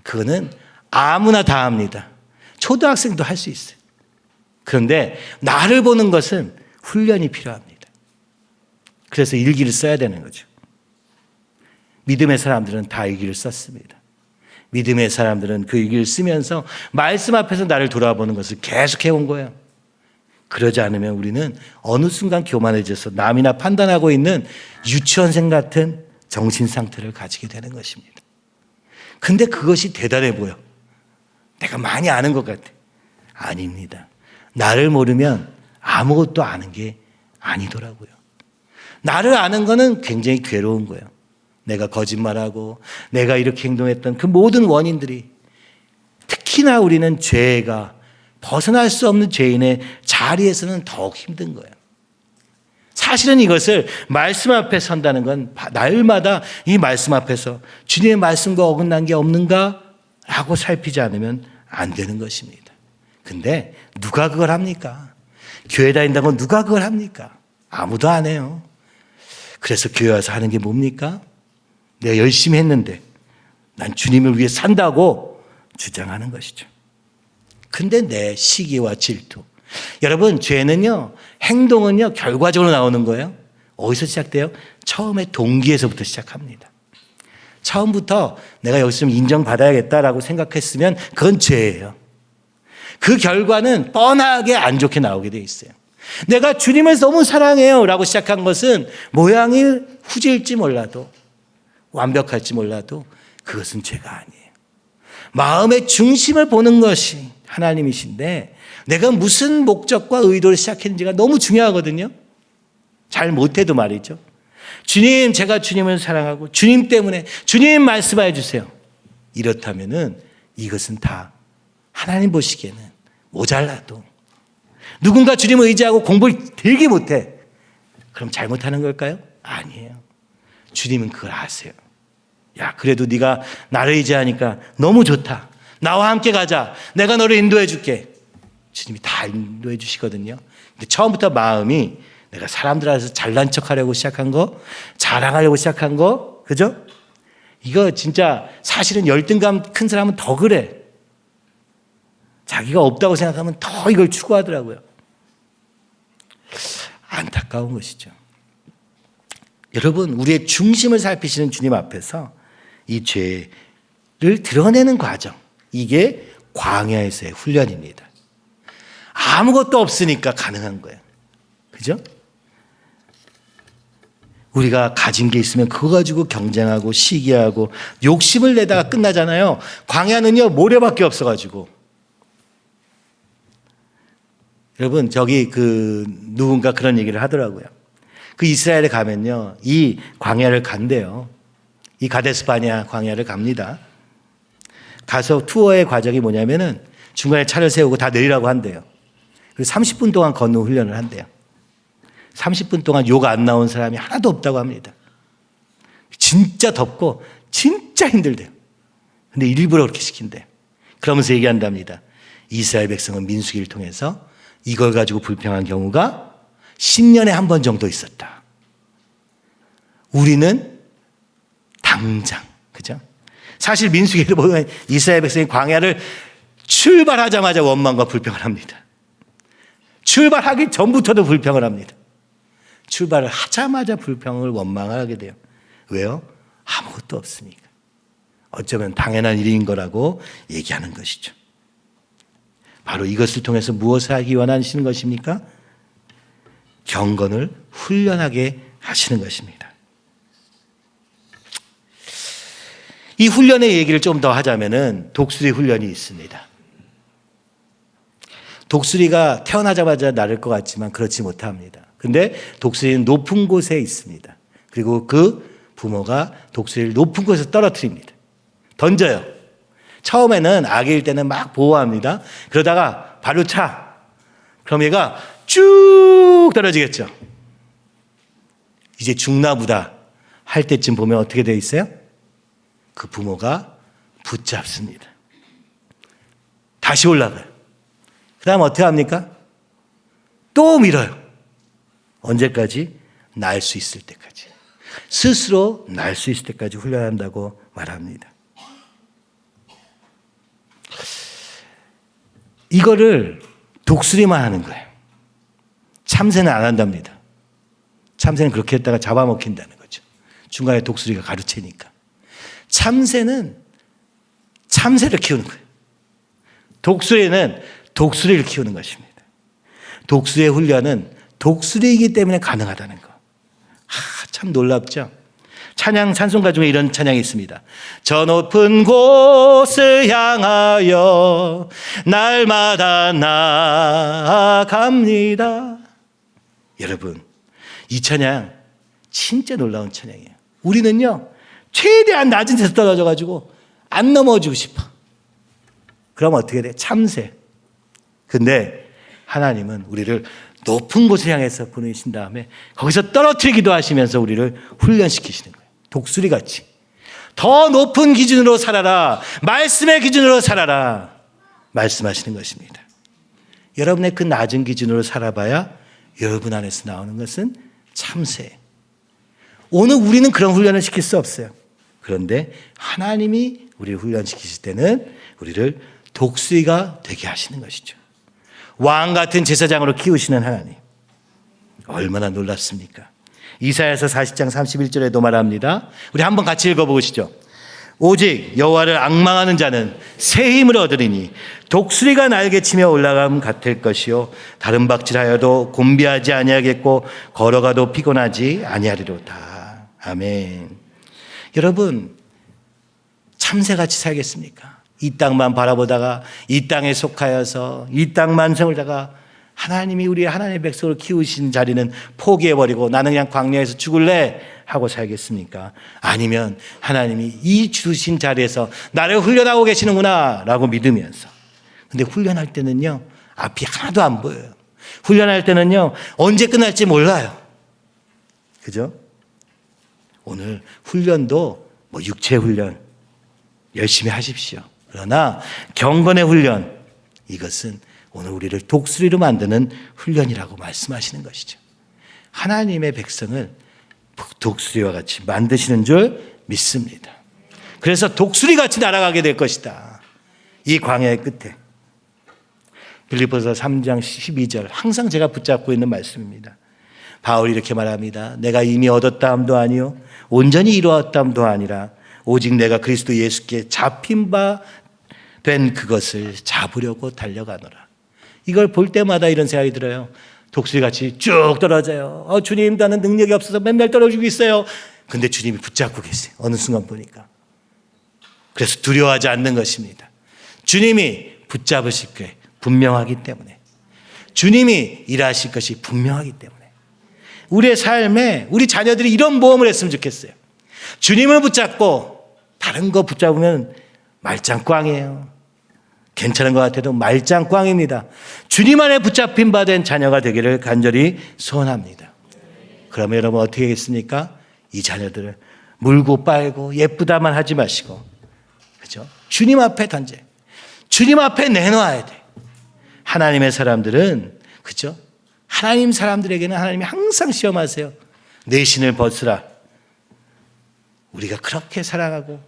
그거는 아무나 다 합니다. 초등학생도 할 수 있어요. 그런데 나를 보는 것은 훈련이 필요합니다. 그래서 일기를 써야 되는 거죠. 믿음의 사람들은 다 일기를 썼습니다. 믿음의 사람들은 그 일기를 쓰면서 말씀 앞에서 나를 돌아보는 것을 계속 해온 거예요. 그러지 않으면 우리는 어느 순간 교만해져서 남이나 판단하고 있는 유치원생 같은 정신 상태를 가지게 되는 것입니다. 근데 그것이 대단해 보여. 내가 많이 아는 것 같아. 아닙니다. 나를 모르면 아무것도 아는 게 아니더라고요. 나를 아는 거는 굉장히 괴로운 거예요. 내가 거짓말하고 내가 이렇게 행동했던 그 모든 원인들이, 특히나 우리는 죄가 벗어날 수 없는 죄인의 자리에서는 더욱 힘든 거예요. 사실은 이것을 말씀 앞에 선다는 건 날마다 이 말씀 앞에서 주님의 말씀과 어긋난 게 없는가 라고 살피지 않으면 안 되는 것입니다. 근데 누가 그걸 합니까? 교회 다닌다고 누가 그걸 합니까? 아무도 안 해요. 그래서 교회 와서 하는 게 뭡니까? 내가 열심히 했는데 난 주님을 위해 산다고 주장하는 것이죠. 근데 내 시기와 질투. 여러분, 죄는요, 행동은요, 결과적으로 나오는 거예요. 어디서 시작돼요? 처음에 동기에서부터 시작합니다. 처음부터 내가 여기서 좀 인정받아야겠다라고 생각했으면 그건 죄예요. 그 결과는 뻔하게 안 좋게 나오게 돼 있어요. 내가 주님을 너무 사랑해요 라고 시작한 것은 모양이 후질지 몰라도 완벽할지 몰라도 그것은 죄가 아니에요. 마음의 중심을 보는 것이 하나님이신데 내가 무슨 목적과 의도를 시작했는지가 너무 중요하거든요. 잘 못해도 말이죠. 주님, 제가 주님을 사랑하고 주님 때문에 주님 말씀해 주세요. 이렇다면은 이것은 다 하나님 보시기에는 모자라도 누군가 주님을 의지하고 공부를 되게 못해. 그럼 잘못하는 걸까요? 아니에요. 주님은 그걸 아세요. 야, 그래도 네가 나를 의지하니까 너무 좋다. 나와 함께 가자. 내가 너를 인도해 줄게. 주님이 다 인도해 주시거든요. 근데 처음부터 마음이 내가 사람들 앞에서 잘난 척하려고 시작한 거, 자랑하려고 시작한 거, 그죠? 이거 진짜 사실은 열등감 큰 사람은 더 그래. 자기가 없다고 생각하면 더 이걸 추구하더라고요. 안타까운 것이죠. 여러분, 우리의 중심을 살피시는 주님 앞에서 이 죄를 드러내는 과정, 이게 광야에서의 훈련입니다. 아무것도 없으니까 가능한 거예요. 그죠? 우리가 가진 게 있으면 그거 가지고 경쟁하고 시기하고 욕심을 내다가 끝나잖아요. 광야는요, 모래밖에 없어가지고. 여러분, 저기 누군가 그런 얘기를 하더라고요. 그 이스라엘에 가면요, 이 광야를 간대요. 이 가데스바냐 광야를 갑니다. 가서 투어의 과정이 뭐냐면은 중간에 차를 세우고 다 내리라고 한대요. 그리고 30분 동안 걷는 훈련을 한대요. 30분 동안 욕 안 나온 사람이 하나도 없다고 합니다. 진짜 덥고 진짜 힘들대요. 근데 일부러 그렇게 시킨대요. 그러면서 얘기한답니다. 이스라엘 백성은 민수기를 통해서 이걸 가지고 불평한 경우가 10년에 한 번 정도 있었다. 우리는 당장, 그죠? 사실 민수기를 보면 이스라엘 백성이 광야를 출발하자마자 원망과 불평을 합니다. 출발하기 전부터도 불평을 합니다. 출발을 하자마자 불평을 원망을 하게 돼요. 왜요? 아무것도 없으니까. 어쩌면 당연한 일인 거라고 얘기하는 것이죠. 바로 이것을 통해서 무엇을 하기 원하시는 것입니까? 경건을 훈련하게 하시는 것입니다. 이 훈련의 얘기를 좀 더 하자면은 독수리 훈련이 있습니다. 독수리가 태어나자마자 날을 것 같지만 그렇지 못합니다. 근데 독수리는 높은 곳에 있습니다. 그리고 그 부모가 독수리를 높은 곳에서 떨어뜨립니다. 던져요. 처음에는 아기일 때는 막 보호합니다. 그러다가 발로 차. 그럼 얘가 쭉 떨어지겠죠. 이제 죽나보다 할 때쯤 보면 어떻게 되어 있어요? 그 부모가 붙잡습니다. 다시 올라가요. 그 다음 어떻게 합니까? 또 밀어요. 언제까지? 날 수 있을 때까지. 스스로 날 수 있을 때까지 훈련한다고 말합니다. 이거를 독수리만 하는 거예요. 참새는 안 한답니다. 참새는 그렇게 했다가 잡아먹힌다는 거죠. 중간에 독수리가 가르치니까. 참새는 참새를 키우는 거예요. 독수리는 독수리를 키우는 것입니다. 독수리의 훈련은 독수리이기 때문에 가능하다는 거. 참 놀랍죠? 찬양, 찬송가 중에 이런 찬양이 있습니다. 저 높은 곳을 향하여 날마다 나아갑니다. 여러분, 이 찬양 진짜 놀라운 찬양이에요. 우리는요, 최대한 낮은 데서 떨어져가지고 안 넘어지고 싶어. 그럼 어떻게 돼? 참새. 근데 하나님은 우리를 높은 곳을 향해서 보내신 다음에 거기서 떨어뜨리기도 하시면서 우리를 훈련시키시는 거예요. 독수리같이. 더 높은 기준으로 살아라. 말씀의 기준으로 살아라. 말씀하시는 것입니다. 여러분의 그 낮은 기준으로 살아봐야 여러분 안에서 나오는 것은 참새. 오늘 우리는 그런 훈련을 시킬 수 없어요. 그런데 하나님이 우리를 훈련시키실 때는 우리를 독수리가 되게 하시는 것이죠. 왕 같은 제사장으로 키우시는 하나님. 얼마나 놀랍습니까? 이사야서 40장 31절에도 말합니다. 우리 한번 같이 읽어보시죠. 오직 여호와를 앙망하는 자는 새 힘을 얻으리니 독수리가 날개치며 올라감 같을 것이요 다른 박질하여도 곤비하지 아니하겠고 걸어가도 피곤하지 아니하리로다. 아멘. 여러분, 참새같이 살겠습니까? 이 땅만 바라보다가 이 땅에 속하여서 이 땅만 세우다가 하나님이 우리 하나님의 백성을 키우신 자리는 포기해버리고 나는 그냥 광야에서 죽을래 하고 살겠습니까? 아니면 하나님이 이 주신 자리에서 나를 훈련하고 계시는구나 라고 믿으면서, 근데 훈련할 때는요 앞이 하나도 안 보여요. 훈련할 때는요 언제 끝날지 몰라요. 그죠? 오늘 훈련도 뭐 육체 훈련 열심히 하십시오. 그러나 경건의 훈련, 이것은 오늘 우리를 독수리로 만드는 훈련이라고 말씀하시는 것이죠. 하나님의 백성을 독수리와 같이 만드시는 줄 믿습니다. 그래서 독수리같이 날아가게 될 것이다. 이 광야의 끝에. 빌립보서 3장 12절, 항상 제가 붙잡고 있는 말씀입니다. 바울이 이렇게 말합니다. 내가 이미 얻었다함도 아니요 온전히 이루었다함도 아니라 오직 내가 그리스도 예수께 잡힌 바 된 그것을 잡으려고 달려가노라. 이걸 볼 때마다 이런 생각이 들어요. 독수리같이 쭉 떨어져요. 주님, 나는 능력이 없어서 맨날 떨어지고 있어요. 근데 주님이 붙잡고 계세요. 어느 순간 보니까. 그래서 두려워하지 않는 것입니다. 주님이 붙잡으실 게 분명하기 때문에, 주님이 일하실 것이 분명하기 때문에 우리의 삶에 우리 자녀들이 이런 모험을 했으면 좋겠어요. 주님을 붙잡고 다른 거 붙잡으면 말짱꽝이에요. 괜찮은 것 같아도 말짱꽝입니다. 주님 안에 붙잡힌 바 된 자녀가 되기를 간절히 소원합니다. 그러면 여러분 어떻게 하겠습니까? 이 자녀들을 물고 빨고 예쁘다만 하지 마시고, 그죠? 주님 앞에 던져, 주님 앞에 내놓아야 돼. 하나님의 사람들은, 그죠? 하나님 사람들에게는 하나님이 항상 시험하세요. 내 신을 벗으라. 우리가 그렇게 사랑하고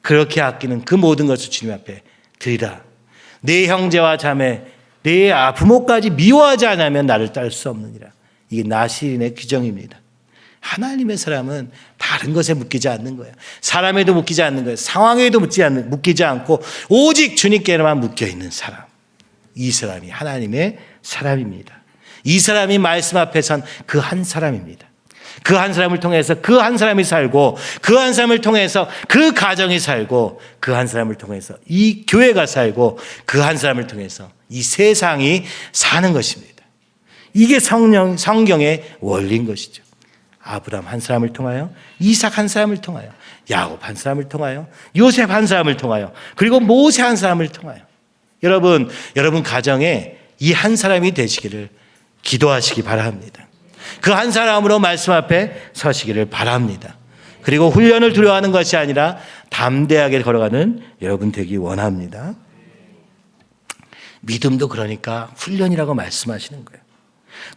그렇게 아끼는 그 모든 것을 주님 앞에 드리라. 내 형제와 자매, 내 부모까지 미워하지 않으면 나를 따를 수 없느니라. 이게 나시린의 규정입니다. 하나님의 사람은 다른 것에 묶이지 않는 거예요. 사람에도 묶이지 않는 거예요. 상황에도 묶이지 않고 오직 주님께만 묶여있는 사람. 이 사람이 하나님의 사람입니다. 이 사람이 말씀 앞에 선 그 한 사람입니다. 그 한 사람을 통해서 그 한 사람이 살고, 그 한 사람을 통해서 그 가정이 살고, 그 한 사람을 통해서 이 교회가 살고, 그 한 사람을 통해서 이 세상이 사는 것입니다. 이게 성경의 원리인 것이죠. 아브라함 한 사람을 통하여, 이삭 한 사람을 통하여, 야곱 한 사람을 통하여, 요셉 한 사람을 통하여, 그리고 모세 한 사람을 통하여 여러분 가정에 이 한 사람이 되시기를 기도하시기 바랍니다. 그 한 사람으로 말씀 앞에 서시기를 바랍니다. 그리고 훈련을 두려워하는 것이 아니라 담대하게 걸어가는 여러분 되기 원합니다. 믿음도 그러니까 훈련이라고 말씀하시는 거예요.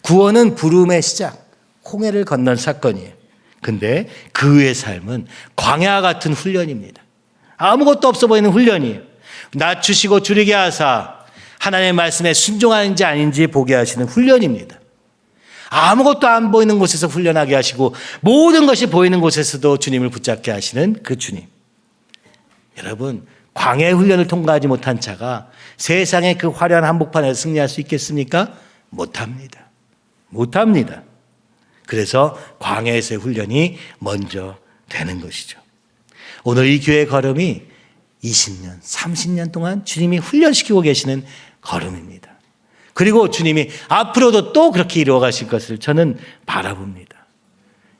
구원은 부름의 시작, 홍해를 건넌 사건이에요. 근데 그의 삶은 광야 같은 훈련입니다. 아무것도 없어 보이는 훈련이에요. 낮추시고 줄이게 하사 하나님의 말씀에 순종하는지 아닌지 보게 하시는 훈련입니다. 아무것도 안 보이는 곳에서 훈련하게 하시고 모든 것이 보이는 곳에서도 주님을 붙잡게 하시는 그 주님. 여러분, 광야의 훈련을 통과하지 못한 자가 세상의 그 화려한 한복판에서 승리할 수 있겠습니까? 못합니다. 못합니다. 그래서 광야에서의 훈련이 먼저 되는 것이죠. 오늘 이 교회 걸음이 20년, 30년 동안 주님이 훈련시키고 계시는 걸음입니다. 그리고 주님이 앞으로도 또 그렇게 이루어 가실 것을 저는 바라봅니다.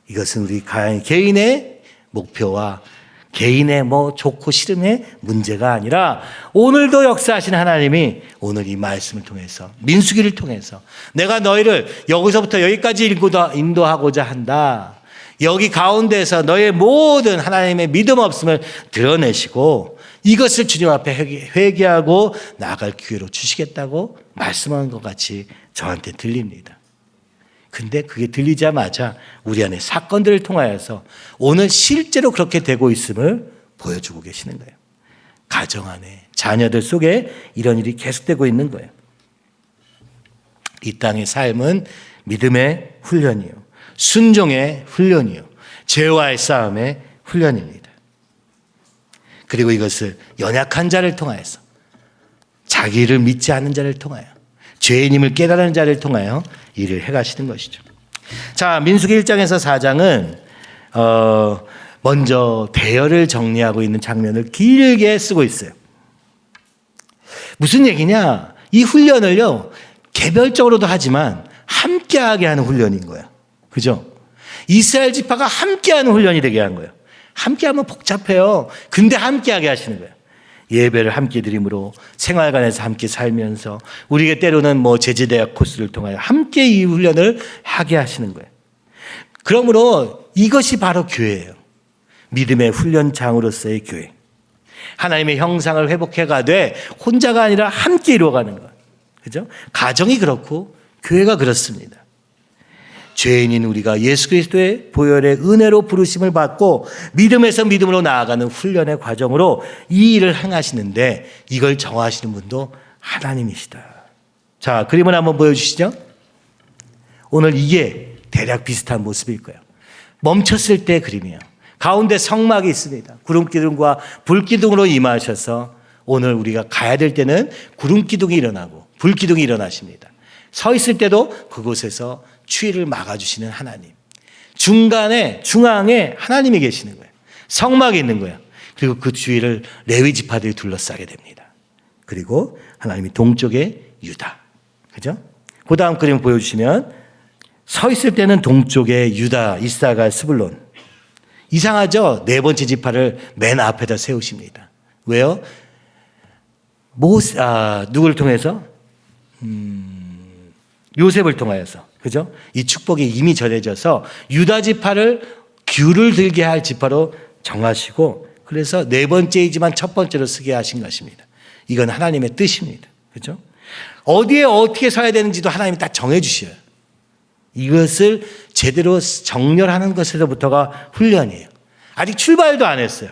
이것은 우리 개인의 목표와 개인의 좋고 싫음의 문제가 아니라 오늘도 역사하신 하나님이 오늘 이 말씀을 통해서, 민수기를 통해서 내가 너희를 여기서부터 여기까지 인도하고자 한다. 여기 가운데서 너의 모든 하나님의 믿음 없음을 드러내시고 이것을 주님 앞에 회개하고 나아갈 기회로 주시겠다고 말씀하는 것 같이 저한테 들립니다. 근데 그게 들리자마자 우리 안에 사건들을 통하여서 오늘 실제로 그렇게 되고 있음을 보여주고 계시는 거예요. 가정 안에, 자녀들 속에 이런 일이 계속되고 있는 거예요. 이 땅의 삶은 믿음의 훈련이요, 순종의 훈련이요, 죄와의 싸움의 훈련입니다. 그리고 이것을 연약한 자를 통하여서 자기를 믿지 않는 자를 통하여 죄인임을 깨달은 자를 통하여 일을 해가시는 것이죠. 자, 민수기 1장에서 4장은 먼저 대열을 정리하고 있는 장면을 길게 쓰고 있어요. 무슨 얘기냐? 이 훈련을요, 개별적으로도 하지만 함께하게 하는 훈련인 거예요. 그죠? 이스라엘 지파가 함께하는 훈련이 되게 한 거예요. 함께하면 복잡해요. 근데 함께하게 하시는 거예요. 예배를 함께 드림으로 생활관에서 함께 살면서 우리가 때로는 제지대학 코스를 통하여 함께 이 훈련을 하게 하시는 거예요. 그러므로 이것이 바로 교회예요. 믿음의 훈련장으로서의 교회. 하나님의 형상을 회복해가되 혼자가 아니라 함께 이루어가는 것. 그죠? 가정이 그렇고 교회가 그렇습니다. 죄인인 우리가 예수 그리스도의 보혈의 은혜로 부르심을 받고 믿음에서 믿음으로 나아가는 훈련의 과정으로 이 일을 행하시는데 이걸 정하시는 분도 하나님이시다. 자, 그림을 한번 보여주시죠. 오늘 이게 대략 비슷한 모습일 거예요. 멈췄을 때 그림이에요. 가운데 성막이 있습니다. 구름기둥과 불기둥으로 임하셔서 오늘 우리가 가야 될 때는 구름기둥이 일어나고 불기둥이 일어나십니다. 서 있을 때도 그곳에서 추위를 막아주시는 하나님. 중앙에 하나님이 계시는 거예요. 성막이 있는 거예요. 그리고 그 주위를 레위 지파들이 둘러싸게 됩니다. 그리고 하나님이 동쪽에 유다. 그죠? 그 다음 그림 보여주시면 서 있을 때는 동쪽에 유다, 이사갈, 스불론. 이상하죠? 네 번째 지파를 맨 앞에다 세우십니다. 왜요? 누구를 통해서? 요셉을 통하여서. 그죠? 이 축복이 이미 전해져서 유다 지파를 귤을 들게 할 지파로 정하시고 그래서 네 번째이지만 첫 번째로 쓰게 하신 것입니다. 이건 하나님의 뜻입니다. 그죠? 어디에 어떻게 서야 되는지도 하나님이 딱 정해 주셔요. 이것을 제대로 정렬하는 것에서부터가 훈련이에요. 아직 출발도 안 했어요.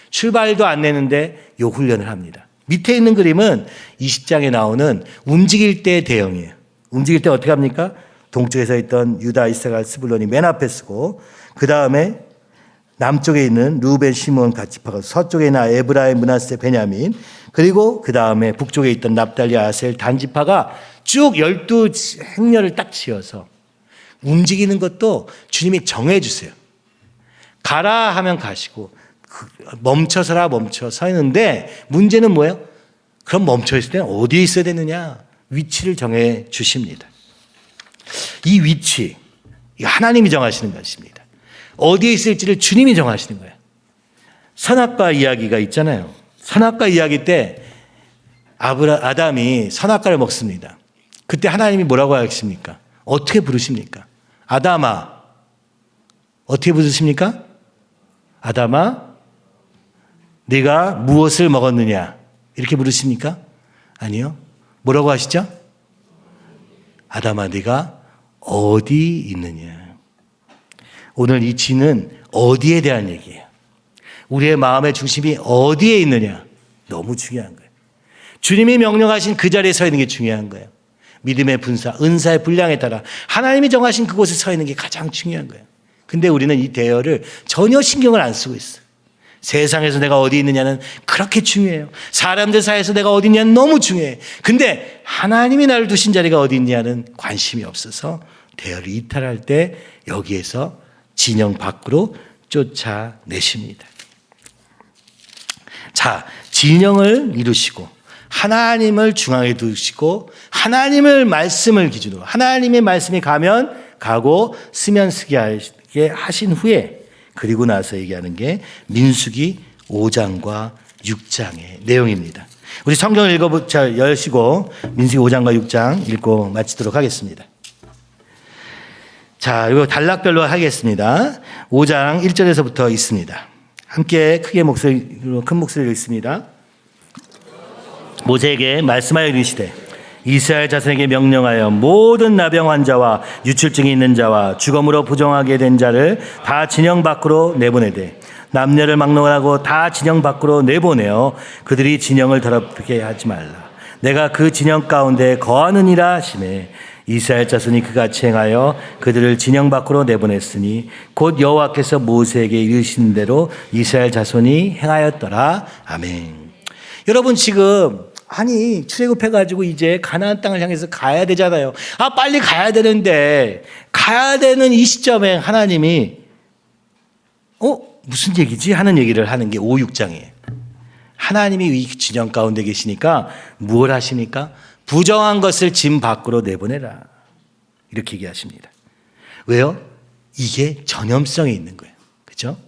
출발도 안 내는데 요 훈련을 합니다. 밑에 있는 그림은 20장에 나오는 움직일 때 대형이에요. 움직일 때 어떻게 합니까? 동쪽에서 있던 유다, 이사갈, 스불론이 맨 앞에 쓰고 그 다음에 남쪽에 있는 루벤, 시몬, 갓 지파가 서쪽에 있는 에브라임, 므낫세, 베냐민 그리고 그 다음에 북쪽에 있던 납달리, 아셀, 단 지파가 쭉 12행렬을 딱 지어서 움직이는 것도 주님이 정해 주세요. 가라 하면 가시고 멈춰서라 멈춰 서 있는데 문제는 뭐예요? 그럼 멈춰 있을 때는 어디에 있어야 되느냐? 위치를 정해 주십니다. 이 위치, 하나님이 정하시는 것입니다. 어디에 있을지를 주님이 정하시는 거예요. 선악과 이야기가 있잖아요. 선악과 이야기 때 아담이 선악과를 먹습니다. 그때 하나님이 뭐라고 하십니까? 어떻게 부르십니까? 아담아. 어떻게 부르십니까? 아담아, 네가 무엇을 먹었느냐? 이렇게 부르십니까? 아니요. 뭐라고 하시죠? 아담아, 네가 어디 있느냐? 오늘 이 지는 어디에 대한 얘기예요. 우리의 마음의 중심이 어디에 있느냐? 너무 중요한 거예요. 주님이 명령하신 그 자리에 서 있는 게 중요한 거예요. 믿음의 분사, 은사의 분량에 따라 하나님이 정하신 그곳에 서 있는 게 가장 중요한 거예요. 근데 우리는 이 대열을 전혀 신경을 안 쓰고 있어요. 세상에서 내가 어디 있느냐는 그렇게 중요해요. 사람들 사이에서 내가 어디 있냐는 너무 중요해. 근데 하나님이 나를 두신 자리가 어디 있냐는 관심이 없어서 대열을 이탈할 때 여기에서 진영 밖으로 쫓아내십니다. 자, 진영을 이루시고 하나님을 중앙에 두시고 하나님을 말씀을 기준으로 하나님의 말씀이 가면 가고 쓰면 쓰게 하신 후에 그리고 나서 얘기하는 게 민수기 5장과 6장의 내용입니다. 우리 성경을 여시고 민수기 5장과 6장 읽고 마치도록 하겠습니다. 자, 이거 단락별로 하겠습니다. 5장 1절에서부터 있습니다. 함께 크게 큰 목소리로 읽습니다. 모세에게 말씀하여 이르시되 이스라엘 자손에게 명령하여 모든 나병 환자와 유출증이 있는 자와 주검으로 부정하게 된 자를 다 진영 밖으로 내보내되 남녀를 막론하고 다 진영 밖으로 내보내어 그들이 진영을 더럽게 하지 말라. 내가 그 진영 가운데 거하느니라 하시매 이스라엘 자손이 그같이 행하여 그들을 진영 밖으로 내보냈으니 곧 여호와께서 모세에게 이르신 대로 이스라엘 자손이 행하였더라. 아멘. 여러분 지금 출애굽해가지고 이제 가나안 땅을 향해서 가야 되잖아요. 빨리 가야 되는데 가야 되는 이 시점에 하나님이 무슨 얘기지? 하는 얘기를 하는 게 5, 6장이에요. 하나님이 이 진영 가운데 계시니까 무엇 하십니까? 부정한 것을 짐 밖으로 내보내라. 이렇게 얘기하십니다. 왜요? 이게 전염성이 있는 거예요. 그렇죠?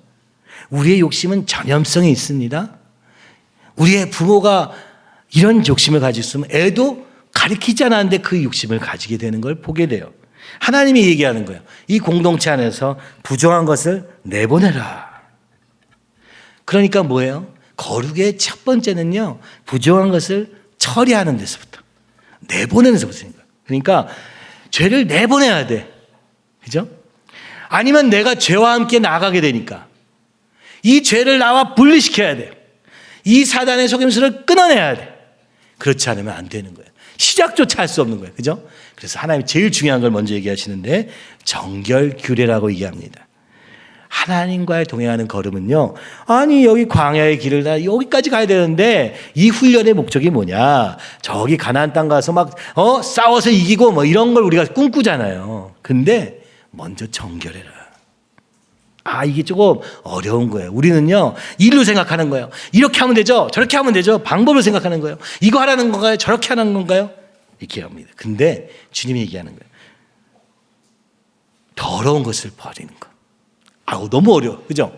우리의 욕심은 전염성이 있습니다. 우리의 부모가 이런 욕심을 가지고 있으면 애도 가리키지 않았는데 그 욕심을 가지게 되는 걸 보게 돼요. 하나님이 얘기하는 거예요. 이 공동체 안에서 부정한 것을 내보내라. 그러니까 뭐예요? 거룩의 첫 번째는요, 부정한 것을 처리하는 데서부터, 내보내는 데서부터입니다. 그러니까 죄를 내보내야 돼. 그죠? 아니면 내가 죄와 함께 나가게 되니까 이 죄를 나와 분리시켜야 돼. 이 사단의 속임수를 끊어내야 돼. 그렇지 않으면 안 되는 거예요. 시작조차 할 수 없는 거예요. 그죠? 그래서 하나님이 제일 중요한 걸 먼저 얘기하시는데 정결규례라고 얘기합니다. 하나님과의 동행하는 걸음은요, 여기 광야의 길을 다 여기까지 가야 되는데 이 훈련의 목적이 뭐냐? 저기 가나안 땅 가서 막 싸워서 이기고 뭐 이런 걸 우리가 꿈꾸잖아요. 근데 먼저 정결해라. 이게 조금 어려운 거예요. 우리는요, 일로 생각하는 거예요. 이렇게 하면 되죠? 저렇게 하면 되죠? 방법을 생각하는 거예요. 이거 하라는 건가요? 저렇게 하는 건가요? 이렇게 합니다. 근데 주님이 얘기하는 거예요. 더러운 것을 버리는 거. 너무 어려워. 그죠?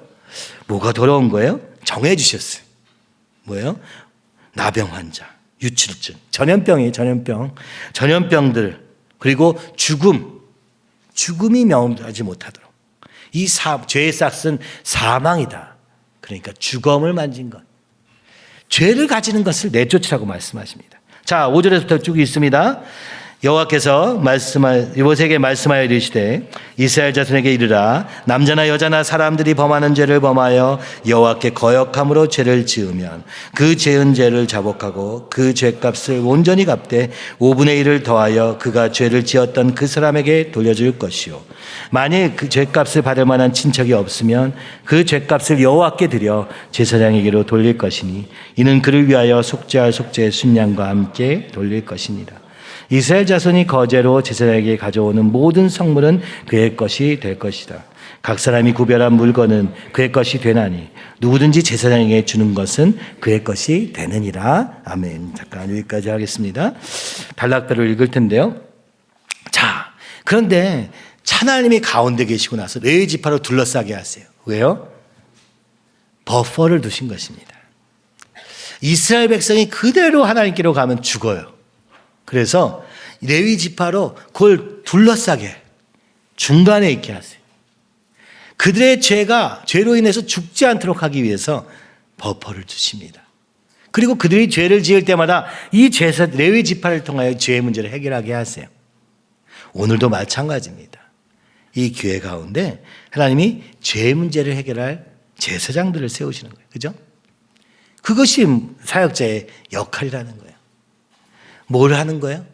뭐가 더러운 거예요? 정해 주셨어요. 뭐예요? 나병 환자, 유출증, 전염병이에요. 전염병들, 그리고 죽음이 명하지 못하도록. 이 죄의 싹은 사망이다. 그러니까 죽음을 만진 것. 죄를 가지는 것을 내쫓으라고 말씀하십니다. 자, 5절에서부터 쭉 있습니다. 여호와께서 모세에게 말씀하여 이르시되 이스라엘 자손에게 이르라. 남자나 여자나 사람들이 범하는 죄를 범하여 여호와께 거역함으로 죄를 지으면 그 지은 죄를 자복하고 그 죄값을 온전히 갚되 5분의 1을 더하여 그가 죄를 지었던 그 사람에게 돌려줄 것이요, 만일 그 죄값을 받을 만한 친척이 없으면 그 죄값을 여호와께 드려 제사장에게로 돌릴 것이니 이는 그를 위하여 속죄할 속죄의 순양과 함께 돌릴 것이니라. 이스라엘 자손이 거제로 제사장에게 가져오는 모든 성물은 그의 것이 될 것이다. 각 사람이 구별한 물건은 그의 것이 되나니 누구든지 제사장에게 주는 것은 그의 것이 되느니라. 아멘. 잠깐 여기까지 하겠습니다. 단락대로 읽을 텐데요. 자, 그런데 하나님이 가운데 계시고 나서 레위 지파로 둘러싸게 하세요. 왜요? 버퍼를 두신 것입니다. 이스라엘 백성이 그대로 하나님께로 가면 죽어요. 그래서 레위 지파로 그걸 둘러싸게 중간에 있게 하세요. 그들의 죄로 인해서 죽지 않도록 하기 위해서 버퍼를 주십니다. 그리고 그들이 죄를 지을 때마다 이 레위 지파를 통하여 죄의 문제를 해결하게 하세요. 오늘도 마찬가지입니다. 이 교회 가운데 하나님이 죄의 문제를 해결할 제사장들을 세우시는 거예요. 그죠? 그것이 사역자의 역할이라는 거예요. 뭘 하는 거예요?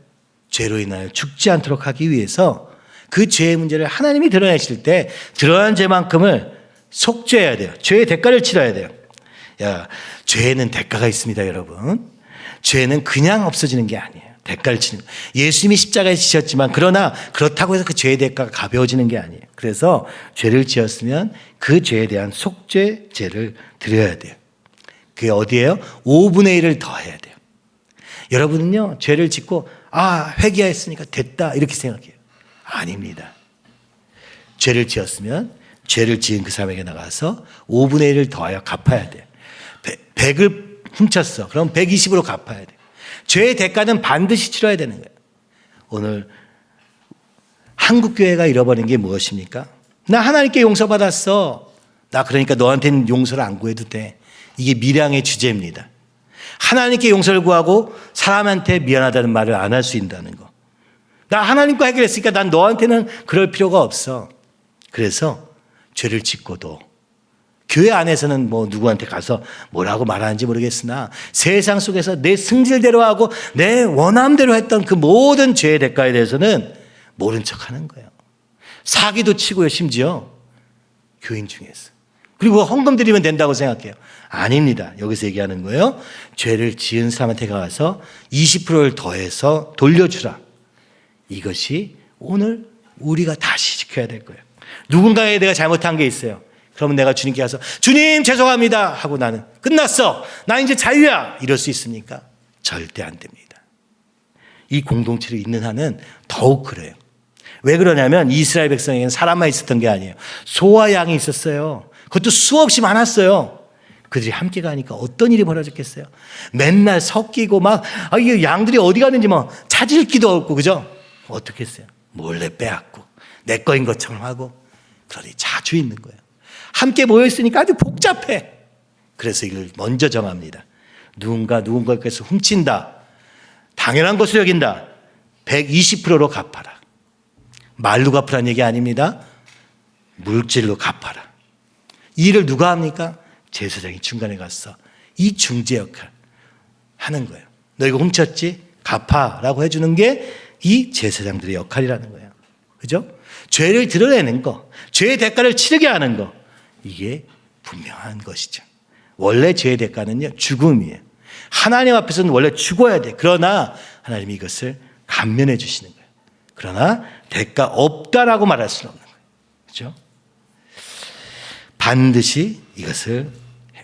죄로 인하여 죽지 않도록 하기 위해서 그 죄의 문제를 하나님이 드러내실 때 드러난 죄만큼을 속죄해야 돼요. 죄의 대가를 치러야 돼요. 죄에는 대가가 있습니다, 여러분. 죄는 그냥 없어지는 게 아니에요. 대가를 치는 거예요. 예수님이 십자가에 지셨지만 그러나 그렇다고 해서 그 죄의 대가가 가벼워지는 게 아니에요. 그래서 죄를 지었으면 그 죄에 대한 속죄제를 드려야 돼요. 그게 어디예요? 5분의 1을 더해야 돼요. 여러분은요, 죄를 짓고 회개했으니까 됐다 이렇게 생각해요. 아닙니다. 죄를 지었으면 죄를 지은 그 사람에게 나가서 5분의 1을 더하여 갚아야 돼요. 100을 훔쳤어. 그럼 120으로 갚아야 돼요. 죄의 대가는 반드시 치러야 되는 거예요. 오늘 한국교회가 잃어버린 게 무엇입니까? 나 하나님께 용서받았어. 나 그러니까 너한테는 용서를 안 구해도 돼. 이게 밀양의 주제입니다. 하나님께 용서를 구하고 사람한테 미안하다는 말을 안 할 수 있다는 거. 나 하나님과 해결했으니까 난 너한테는 그럴 필요가 없어. 그래서 죄를 짓고도 교회 안에서는 뭐 누구한테 가서 뭐라고 말하는지 모르겠으나 세상 속에서 내 승질대로 하고 내 원함대로 했던 그 모든 죄의 대가에 대해서는 모른 척하는 거예요. 사기도 치고요, 심지어 교인 중에서. 그리고 헌금 드리면 된다고 생각해요. 아닙니다. 여기서 얘기하는 거예요. 죄를 지은 사람한테 가서 20%를 더해서 돌려주라. 이것이 오늘 우리가 다시 지켜야 될 거예요. 누군가에 내가 잘못한 게 있어요. 그러면 내가 주님께 가서 주님 죄송합니다 하고 나는 끝났어. 나 이제 자유야. 이럴 수 있습니까? 절대 안 됩니다. 이 공동체를 있는 한은 더욱 그래요. 왜 그러냐면 이스라엘 백성에게는 사람만 있었던 게 아니에요. 소와 양이 있었어요. 그것도 수없이 많았어요. 그들이 함께 가니까 어떤 일이 벌어졌겠어요? 맨날 섞이고 막 이 양들이 어디 갔는지 뭐 찾을 기도 없고, 그죠? 어떻게 했어요? 몰래 빼앗고 내 거인 것처럼 하고, 그러니 자주 있는 거예요. 함께 모여있으니까 아주 복잡해. 그래서 이걸 먼저 정합니다. 누군가께서 훔친다, 당연한 것으로 여긴다, 120%로 갚아라. 말로 갚으라는 얘기 아닙니다. 물질로 갚아라. 이 일을 누가 합니까? 제사장이 중간에 가서 이 중재 역할 하는 거예요. 너 이거 훔쳤지? 갚아라고 해주는 게 이 제사장들의 역할이라는 거예요. 그죠? 죄를 드러내는 거, 죄의 대가를 치르게 하는 거, 이게 분명한 것이죠. 원래 죄의 대가는요, 죽음이에요. 하나님 앞에서는 원래 죽어야 돼. 그러나 하나님이 이것을 감면해 주시는 거예요. 그러나 대가 없다라고 말할 수는 없는 거예요. 그렇죠? 반드시 이것을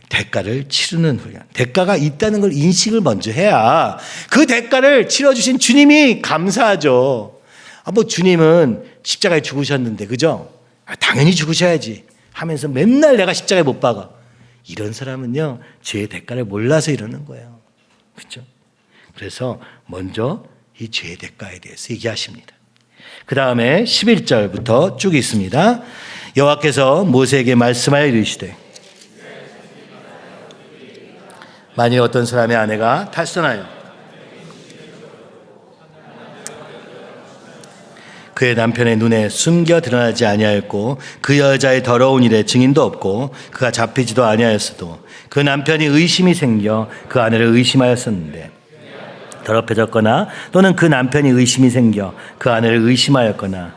대가를 치르는 훈련. 대가가 있다는 걸 인식을 먼저 해야 그 대가를 치러주신 주님이 감사하죠. 뭐 주님은 십자가에 죽으셨는데, 그죠? 당연히 죽으셔야지 하면서 맨날 내가 십자가에 못 박아. 이런 사람은요, 죄의 대가를 몰라서 이러는 거예요. 그렇죠? 그래서 먼저 이 죄의 대가에 대해서 얘기하십니다. 그 다음에 11절부터 쭉 있습니다. 여호와께서 모세에게 말씀하여 이르시되 만일 어떤 사람의 아내가 탈선하여 그의 남편의 눈에 숨겨 드러나지 아니하였고 그 여자의 더러운 일에 증인도 없고 그가 잡히지도 아니하였어도 그 남편이 의심이 생겨 그 아내를 의심하였었는데 더럽혀졌거나 또는 그 남편이 의심이 생겨 그 아내를 의심하였거나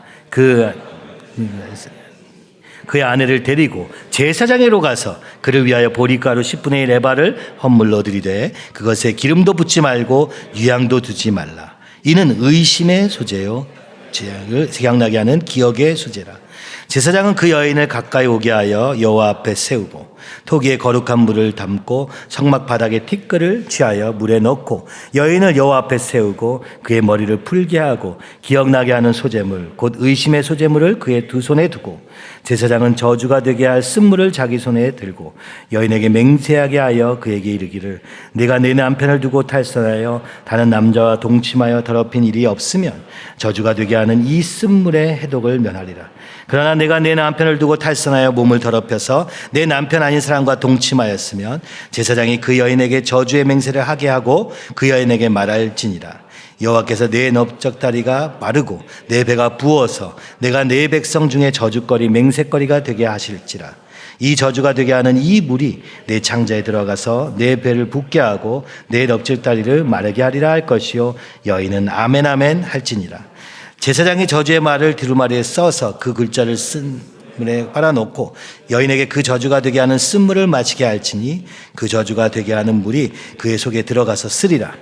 그의 아내를 데리고 제사장에로 가서 그를 위하여 보리가루 10분의 1 에바를 헌물로 드리되 그것에 기름도 붓지 말고 유향도 두지 말라. 이는 의심의 소재요 죄악을 생각나게 하는 기억의 소재라. 제사장은 그 여인을 가까이 오게 하여 여호와 앞에 세우고 토기에 거룩한 물을 담고 성막 바닥에 티끌을 취하여 물에 넣고 여인을 여호와 앞에 세우고 그의 머리를 풀게 하고 기억나게 하는 소재물 곧 의심의 소재물을 그의 두 손에 두고 제사장은 저주가 되게 할 쓴물을 자기 손에 들고 여인에게 맹세하게 하여 그에게 이르기를 네가 내 남편을 두고 탈선하여 다른 남자와 동침하여 더럽힌 일이 없으면 저주가 되게 하는 이 쓴물의 해독을 면하리라. 그러나 내가 내 남편을 두고 탈선하여 몸을 더럽혀서 내 남편 아닌 사람과 동침하였으면 제사장이 그 여인에게 저주의 맹세를 하게 하고 그 여인에게 말할지니라. 여호와께서 내 넓적다리가 마르고 내 배가 부어서 내가 내 백성 중에 저주거리 맹세거리가 되게 하실지라. 이 저주가 되게 하는 이 물이 내 창자에 들어가서 내 배를 붓게 하고 내 넓적다리를 마르게 하리라 할 것이요 여인은 아멘 아멘 할지니라. 제사장이 저주의 말을 두루마리에 써서 그 글자를 쓴 물에 빨아놓고 여인에게 그 저주가 되게 하는 쓴물을 마시게 할지니 그 저주가 되게 하는 물이 그의 속에 들어가서 쓰리라.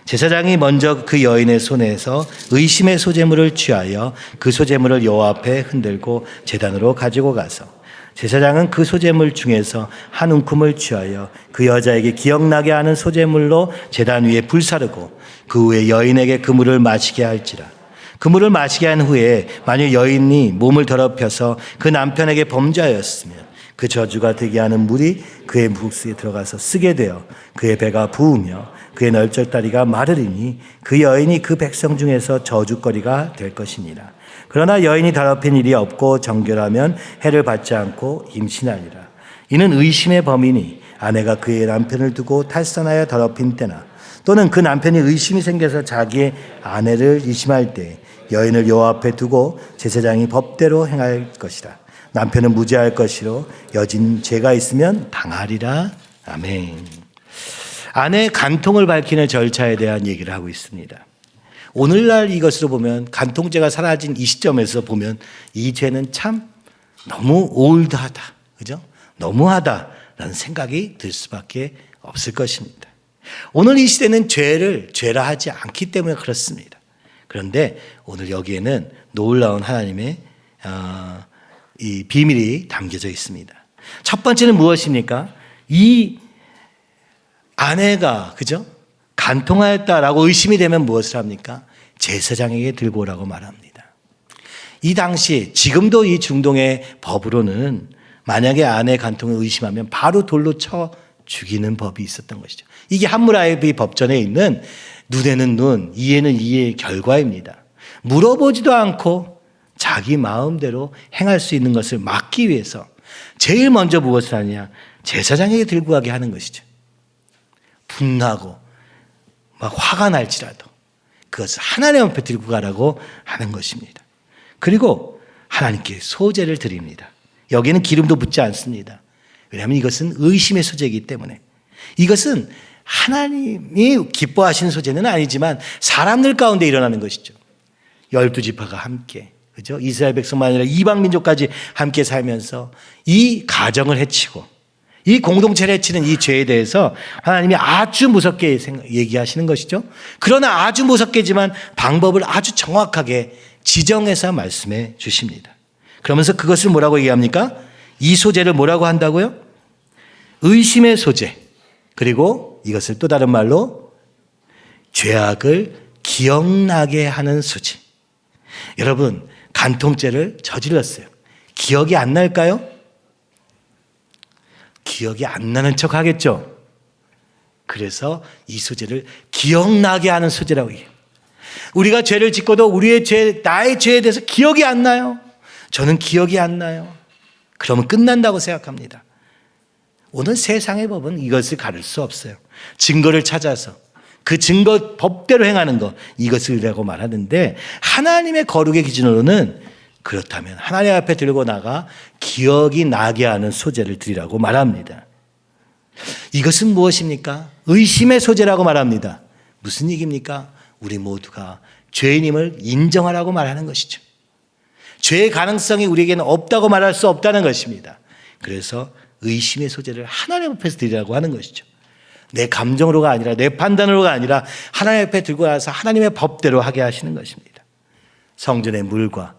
제사장이 먼저 그 여인의 손에서 의심의 소재물을 취하여 그 소재물을 여호와 앞에 흔들고 제단으로 가지고 가서 제사장은 그 소재물 중에서 한 움큼을 취하여 그 여자에게 기억나게 하는 소재물로 제단 위에 불사르고 그 후에 여인에게 그 물을 마시게 할지라. 그 물을 마시게 한 후에 만일 여인이 몸을 더럽혀서 그 남편에게 범죄하였으면 그 저주가 되게 하는 물이 그의 묵수에 들어가서 쓰게 되어 그의 배가 부으며 그의 넓적다리가 마르리니 그 여인이 그 백성 중에서 저주거리가 될 것이니라. 그러나 여인이 더럽힌 일이 없고 정결하면 해를 받지 않고 임신하리라. 이는 의심의 범이니 아내가 그의 남편을 두고 탈선하여 더럽힌 때나 또는 그 남편이 의심이 생겨서 자기의 아내를 의심할 때 여인을 여호와 앞에 두고 제사장이 법대로 행할 것이라. 남편은 무죄할 것이로 여진 죄가 있으면 당하리라. 아멘. 아내의 간통을 밝히는 절차에 대한 얘기를 하고 있습니다. 오늘날 이것으로 보면 간통죄가 사라진 이 시점에서 보면 이 죄는 참 너무 올드하다, 그죠? 너무하다라는 생각이 들 수밖에 없을 것입니다. 오늘 이 시대는 죄를 죄라 하지 않기 때문에 그렇습니다. 그런데 오늘 여기에는 놀라운 하나님의 이 비밀이 담겨져 있습니다. 첫 번째는 무엇입니까? 이 아내가, 그죠? 간통하였다라고 의심이 되면 무엇을 합니까? 제사장에게 들고 오라고 말합니다. 이 당시, 지금도 이 중동의 법으로는 만약에 아내 간통을 의심하면 바로 돌로 쳐 죽이는 법이 있었던 것이죠. 이게 함무라비 법전에 있는 눈에는 눈, 이에는 이의 결과입니다. 물어보지도 않고 자기 마음대로 행할 수 있는 것을 막기 위해서 제일 먼저 무엇을 하느냐? 제사장에게 들고 가게 하는 것이죠. 분나고 막 화가 날지라도 그것을 하나님 앞에 들고 가라고 하는 것입니다. 그리고 하나님께 소제를 드립니다. 여기는 기름도 붓지 않습니다. 왜냐하면 이것은 의심의 소제이기 때문에. 이것은 하나님이 기뻐하시는 소제는 아니지만 사람들 가운데 일어나는 것이죠. 12지파가 함께, 그죠? 이스라엘 백성만 아니라 이방 민족까지 함께 살면서 이 가정을 해치고 이 공동체를 해치는 이 죄에 대해서 하나님이 아주 무섭게 얘기하시는 것이죠. 그러나 아주 무섭게지만 방법을 아주 정확하게 지정해서 말씀해 주십니다. 그러면서 그것을 뭐라고 얘기합니까? 이 소재를 뭐라고 한다고요? 의심의 소재. 그리고 이것을 또 다른 말로 죄악을 기억나게 하는 소재. 여러분, 간통죄를 저질렀어요. 기억이 안 날까요? 기억이 안 나는 척 하겠죠. 그래서 이 소재를 기억나게 하는 소재라고 해요. 우리가 죄를 짓고도 우리의 죄, 나의 죄에 대해서 기억이 안 나요. 저는 기억이 안 나요. 그러면 끝난다고 생각합니다. 오늘 세상의 법은 이것을 가릴 수 없어요. 증거를 찾아서 그 증거 법대로 행하는 것, 이것을라고 말하는데 하나님의 거룩의 기준으로는 그렇다면 하나님 앞에 들고 나가 기억이 나게 하는 소재를 드리라고 말합니다. 이것은 무엇입니까? 의심의 소재라고 말합니다. 무슨 얘기입니까? 우리 모두가 죄인임을 인정하라고 말하는 것이죠. 죄의 가능성이 우리에게는 없다고 말할 수 없다는 것입니다. 그래서 의심의 소재를 하나님 앞에서 드리라고 하는 것이죠. 내 감정으로가 아니라 내 판단으로가 아니라 하나님 앞에 들고 와서 하나님의 법대로 하게 하시는 것입니다. 성전의 물과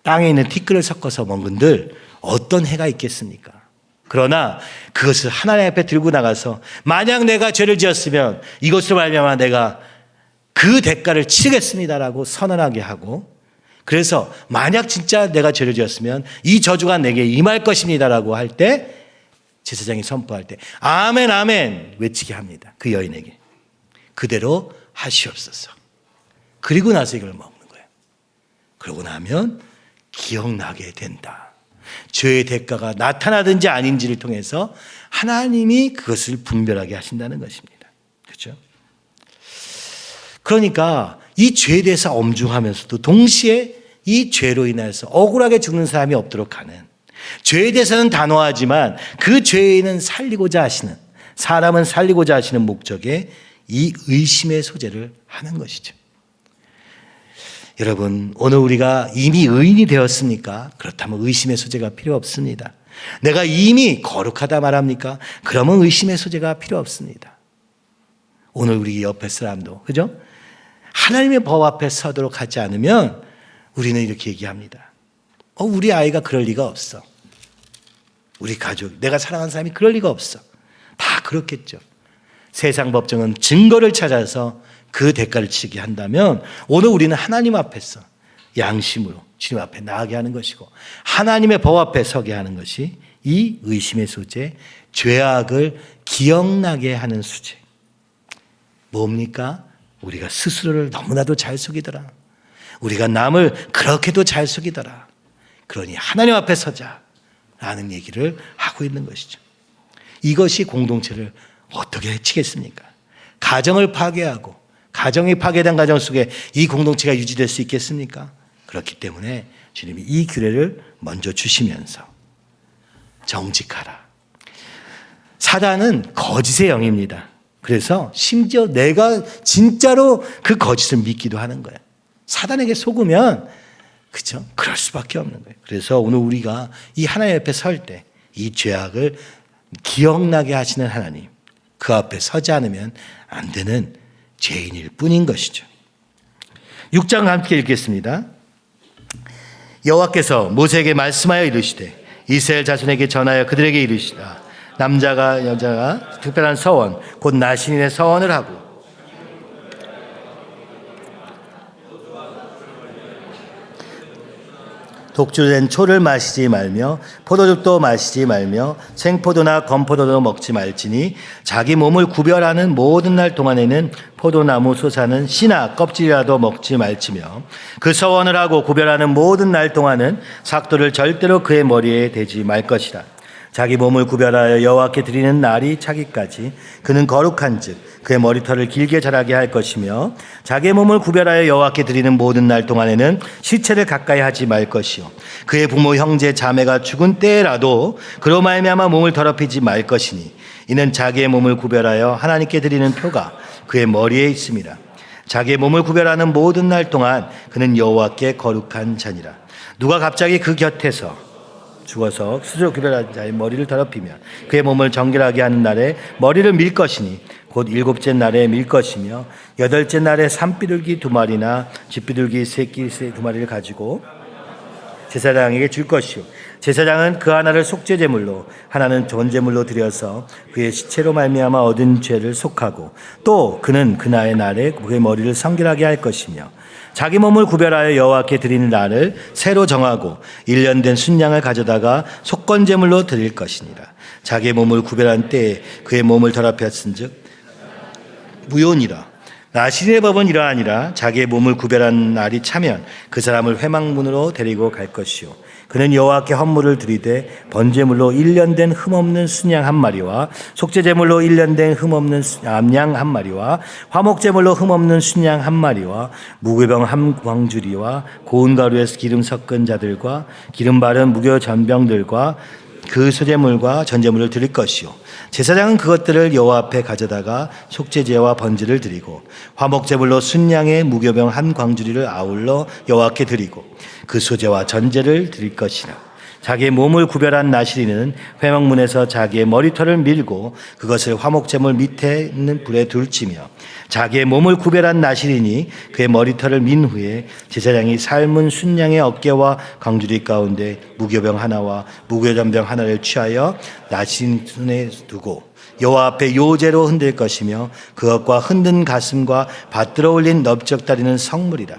땅에 있는 티끌을 섞어서 먹은들 어떤 해가 있겠습니까? 그러나 그것을 하나님 앞에 들고 나가서 만약 내가 죄를 지었으면 이것으로 말미암아 내가 그 대가를 치르겠습니다라고 선언하게 하고, 그래서 만약 진짜 내가 죄를 지었으면 이 저주가 내게 임할 것입니다라고 할 때 제사장이 선포할 때 아멘 아멘 외치게 합니다. 그 여인에게 그대로 하시옵소서. 그리고 나서 이걸 먹는 거예요. 그러고 나면 기억나게 된다. 죄의 대가가 나타나든지 아닌지를 통해서 하나님이 그것을 분별하게 하신다는 것입니다. 그렇죠? 그러니까 이 죄에 대해서 엄중하면서도 동시에 이 죄로 인해서 억울하게 죽는 사람이 없도록 하는, 죄에 대해서는 단호하지만 그 죄인은 살리고자 하시는, 사람은 살리고자 하시는 목적에 이 의심의 소재를 하는 것이죠. 여러분, 오늘 우리가 이미 의인이 되었습니까? 그렇다면 의심의 소재가 필요 없습니다. 내가 이미 거룩하다 말합니까? 그러면 의심의 소재가 필요 없습니다. 오늘 우리 옆에 사람도, 그죠? 하나님의 법 앞에 서도록 하지 않으면 우리는 이렇게 얘기합니다. 우리 아이가 그럴 리가 없어. 우리 가족, 내가 사랑하는 사람이 그럴 리가 없어. 다 그렇겠죠. 세상 법정은 증거를 찾아서 그 대가를 치게 한다면 오늘 우리는 하나님 앞에서 양심으로 주님 앞에 나아가게 하는 것이고 하나님의 법 앞에 서게 하는 것이 이 의심의 소재, 죄악을 기억나게 하는 소재. 뭡니까? 우리가 스스로를 너무나도 잘 속이더라. 우리가 남을 그렇게도 잘 속이더라. 그러니 하나님 앞에 서자라는 얘기를 하고 있는 것이죠. 이것이 공동체를 어떻게 해치겠습니까? 가정을 파괴하고 가정이 파괴된 가정 속에 이 공동체가 유지될 수 있겠습니까? 그렇기 때문에 주님이 이 규례를 먼저 주시면서 정직하라. 사단은 거짓의 영입니다. 그래서 심지어 내가 진짜로 그 거짓을 믿기도 하는 거예요. 사단에게 속으면 그렇죠? 그럴 수밖에 없는 거예요. 그래서 오늘 우리가 이 하나님 앞에 설 때 이 죄악을 기억나게 하시는 하나님, 그 앞에 서지 않으면 안 되는 죄인일 뿐인 것이죠. 6장 함께 읽겠습니다. 여호와께서 모세에게 말씀하여 이르시되 이스라엘 자손에게 전하여 그들에게 이르시다. 남자가 여자가 특별한 서원 곧 나신인의 서원을 하고 독주된 초를 마시지 말며 포도즙도 마시지 말며 생포도나 건포도도 먹지 말지니 자기 몸을 구별하는 모든 날 동안에는 포도나무 솟아는 씨나 껍질이라도 먹지 말지며 그 서원을 하고 구별하는 모든 날 동안은 삭도를 절대로 그의 머리에 대지 말 것이라. 자기 몸을 구별하여 여호와께 드리는 날이 차기까지 그는 거룩한즉 그의 머리털을 길게 자라게 할 것이며 자기의 몸을 구별하여 여호와께 드리는 모든 날 동안에는 시체를 가까이 하지 말 것이요 그의 부모 형제 자매가 죽은 때라도 그로 말미암아 몸을 더럽히지 말 것이니 이는 자기의 몸을 구별하여 하나님께 드리는 표가 그의 머리에 있습니다. 자기의 몸을 구별하는 모든 날 동안 그는 여호와께 거룩한 자니라. 누가 갑자기 그 곁에서 죽어서 스스로 구별한 자의 머리를 더럽히며 그의 몸을 정결하게 하는 날에 머리를 밀 것이니 곧 7째 날에 밀 것이며 8째 날에 산비둘기 2마리나 쥐비둘기 새끼 2마리를 가지고 제사장에게 줄 것이요 제사장은 그 하나를 속죄제물로 하나는 전제물로 드려서 그의 시체로 말미암아 얻은 죄를 속하고 또 그는 그날의 날에 그의 머리를 성결하게 할 것이며 자기 몸을 구별하여 여호와께 드리는 날을 새로 정하고 1년 된 순양을 가져다가 속건제물로 드릴 것이니라. 자기의 몸을 구별한 때에 그의 몸을 더럽혔은즉 무효니라. 나신의 법은 이러하니라. 자기의 몸을 구별한 날이 차면 그 사람을 회막문으로 데리고 갈 것이요 그는 여호와께 헌물을 드리되 번제물로 1년 된 흠없는 순양 한 마리와 속죄제물로 1년 된 흠없는 암양 한 마리와 화목제물로 흠없는 순양 한 마리와 무교병 한 광주리와 고운 가루에서 기름 섞은 자들과 기름 바른 무교 전병들과 그 소제물과 전제물을 드릴 것이요 제사장은 그것들을 여호와 앞에 가져다가 속죄제와 번제를 드리고 화목제물로 순양의 무교병 한 광주리를 아울러 여호와께 드리고 그 소제와 전제를 드릴 것이라. 자기의 몸을 구별한 나시리는 회막문에서 자기의 머리털을 밀고 그것을 화목제물 밑에 있는 불에 둘치며 자기의 몸을 구별한 나시리니 그의 머리털을 민 후에 제사장이 삶은 순양의 어깨와 광주리 가운데 무교병 하나와 무교전병 하나를 취하여 나시린 손에 두고 여호와 앞에 요제로 흔들 것이며 그것과 흔든 가슴과 받들어 올린 넓적다리는 성물이라.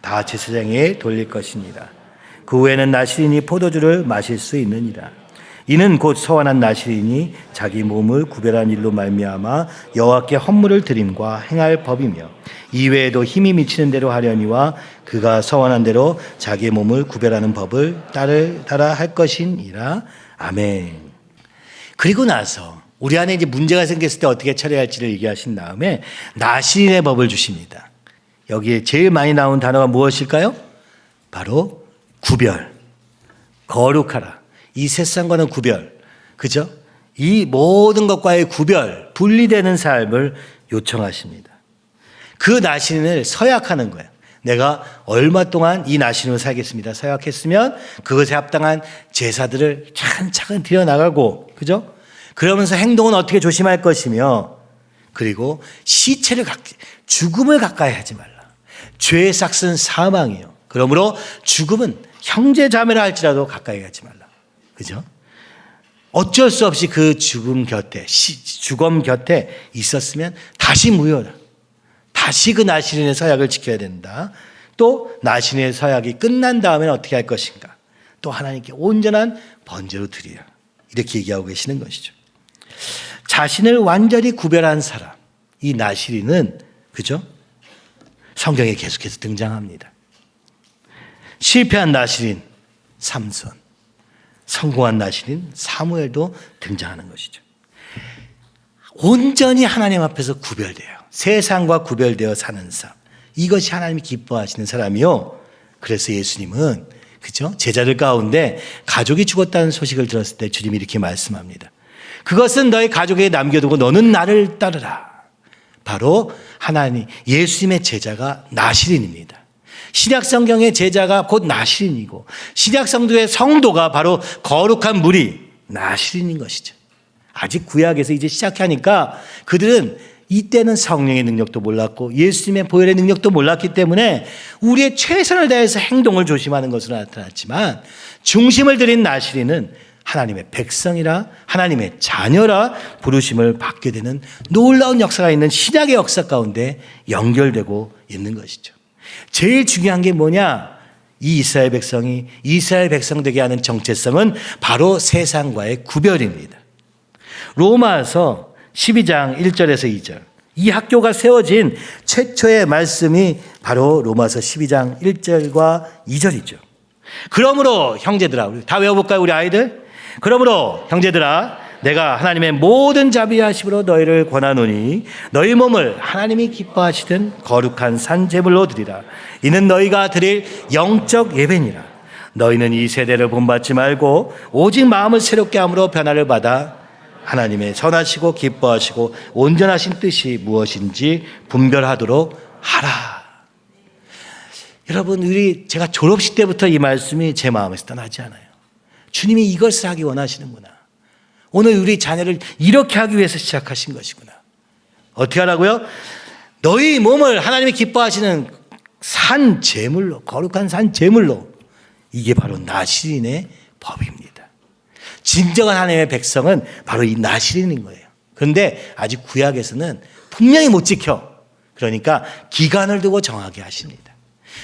다 제사장에게 돌릴 것이니라. 그 후에는 나시린이 포도주를 마실 수 있느니라. 이는 곧 서원한 나시린이 자기 몸을 구별한 일로 말미암아 여호와께 헌물을 드림과 행할 법이며 이외에도 힘이 미치는 대로 하려니와 그가 서원한 대로 자기 몸을 구별하는 법을 따라 할 것이니라. 아멘. 그리고 나서 우리 안에 이제 문제가 생겼을 때 어떻게 처리할지를 얘기하신 다음에 나시린의 법을 주십니다. 여기에 제일 많이 나온 단어가 무엇일까요? 바로 구별, 거룩하라. 이 세상과는 구별, 그죠? 이 모든 것과의 구별, 분리되는 삶을 요청하십니다. 그 나신을 서약하는 거예요. 내가 얼마 동안 이 나신으로 살겠습니다. 서약했으면 그것에 합당한 제사들을 차근차근 드려나가고, 그죠? 그러면서 행동은 어떻게 조심할 것이며, 그리고 죽음을 가까이 하지 말라. 죄의 삭은 사망이요. 그러므로 죽음은 형제 자매라 할지라도 가까이 가지 말라. 그죠? 어쩔 수 없이 그 죽음 곁에 있었으면 다시 무효다. 다시 그 나시린의 서약을 지켜야 된다. 또 나시린의 서약이 끝난 다음에는 어떻게 할 것인가? 또 하나님께 온전한 번제로 드리라. 이렇게 얘기하고 계시는 것이죠. 자신을 완전히 구별한 사람, 이 나시린은, 그죠? 성경에 계속해서 등장합니다. 실패한 나시린 삼손, 성공한 나시린 사무엘도 등장하는 것이죠. 온전히 하나님 앞에서 구별돼요. 세상과 구별되어 사는 삶, 이것이 하나님이 기뻐하시는 사람이요. 그래서 예수님은 그죠? 제자들 가운데 가족이 죽었다는 소식을 들었을 때 주님이 이렇게 말씀합니다. 그것은 너의 가족에게 남겨두고 너는 나를 따르라. 바로 하나님 예수님의 제자가 나시린입니다. 신약 성경의 제자가 곧 나시린이고 신약 성도의 성도가 바로 거룩한 무리 나시린인 것이죠. 아직 구약에서 이제 시작하니까 그들은 이때는 성령의 능력도 몰랐고 예수님의 보혈의 능력도 몰랐기 때문에 우리의 최선을 다해서 행동을 조심하는 것으로 나타났지만 중심을 들인 나시린은 하나님의 백성이라 하나님의 자녀라 부르심을 받게 되는 놀라운 역사가 있는 신약의 역사 가운데 연결되고 있는 것이죠. 제일 중요한 게 뭐냐? 이 이스라엘 백성이 이스라엘 백성 되게 하는 정체성은 바로 세상과의 구별입니다. 로마서 12장 1절에서 2절 이 학교가 세워진 최초의 말씀이 바로 로마서 12장 1절과 2절이죠. 그러므로 형제들아, 우리 다 외워볼까요 우리 아이들? 그러므로 형제들아 내가 하나님의 모든 자비하심으로 너희를 권하노니 너희 몸을 하나님이 기뻐하시던 거룩한 산 제물로 드리라. 이는 너희가 드릴 영적 예배니라. 너희는 이 세대를 본받지 말고 오직 마음을 새롭게 함으로 변화를 받아 하나님의 선하시고 기뻐하시고 온전하신 뜻이 무엇인지 분별하도록 하라. 여러분, 제가 졸업식 때부터 이 말씀이 제 마음에서 떠나지 않아요. 주님이 이것을 하기 원하시는구나. 오늘 우리 자녀를 이렇게 하기 위해서 시작하신 것이구나. 어떻게 하라고요? 너희 몸을 하나님이 기뻐하시는 산 제물로, 거룩한 산 제물로. 이게 바로 나시린의 법입니다. 진정한 하나님의 백성은 바로 이 나시린인 거예요. 그런데 아직 구약에서는 분명히 못 지켜. 그러니까 기간을 두고 정하게 하십니다.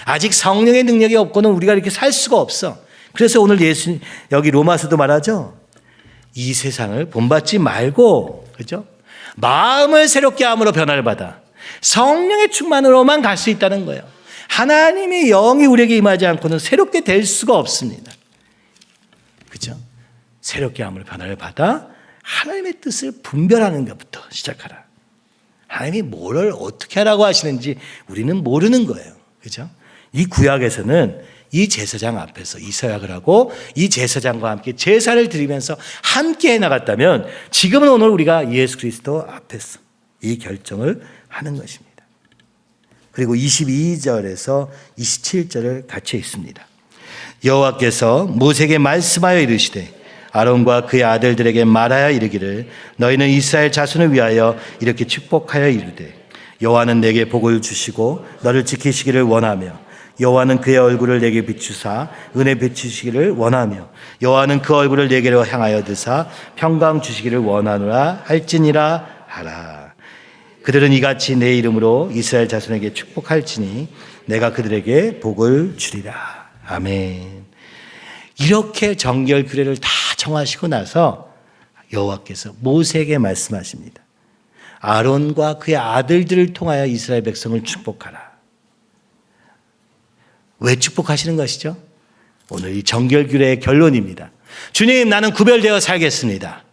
아직 성령의 능력이 없고는 우리가 이렇게 살 수가 없어. 그래서 오늘 예수님 여기 로마서도 말하죠. 이 세상을 본받지 말고, 그죠? 마음을 새롭게 함으로 변화를 받아 성령의 충만으로만 갈 수 있다는 거예요. 하나님의 영이 우리에게 임하지 않고는 새롭게 될 수가 없습니다. 그죠? 새롭게 함으로 변화를 받아 하나님의 뜻을 분별하는 것부터 시작하라. 하나님이 뭐를 어떻게 하라고 하시는지 우리는 모르는 거예요. 그죠? 이 구약에서는 이 제사장 앞에서 이 서약을 하고 이 제사장과 함께 제사를 드리면서 함께 해나갔다면 지금은 오늘 우리가 예수 그리스도 앞에서 이 결정을 하는 것입니다. 그리고 22절에서 27절을 같이 읽습니다. 여호와께서 모세에게 말씀하여 이르시되 아론과 그의 아들들에게 말하여 이르기를 너희는 이스라엘 자손을 위하여 이렇게 축복하여 이르되 여호와는 내게 복을 주시고 너를 지키시기를 원하며 여호와는 그의 얼굴을 내게 비추사 은혜 비추시기를 원하며 여호와는 그 얼굴을 내게로 향하여 드사 평강 주시기를 원하노라 할지니라 하라. 그들은 이같이 내 이름으로 이스라엘 자손에게 축복할지니 내가 그들에게 복을 주리라. 아멘. 이렇게 정결 규례를 다 정하시고 나서 여호와께서 모세에게 말씀하십니다. 아론과 그의 아들들을 통하여 이스라엘 백성을 축복하라. 왜 축복하시는 것이죠? 오늘 이 정결 규례의 결론입니다. 주님, 나는 구별되어 살겠습니다.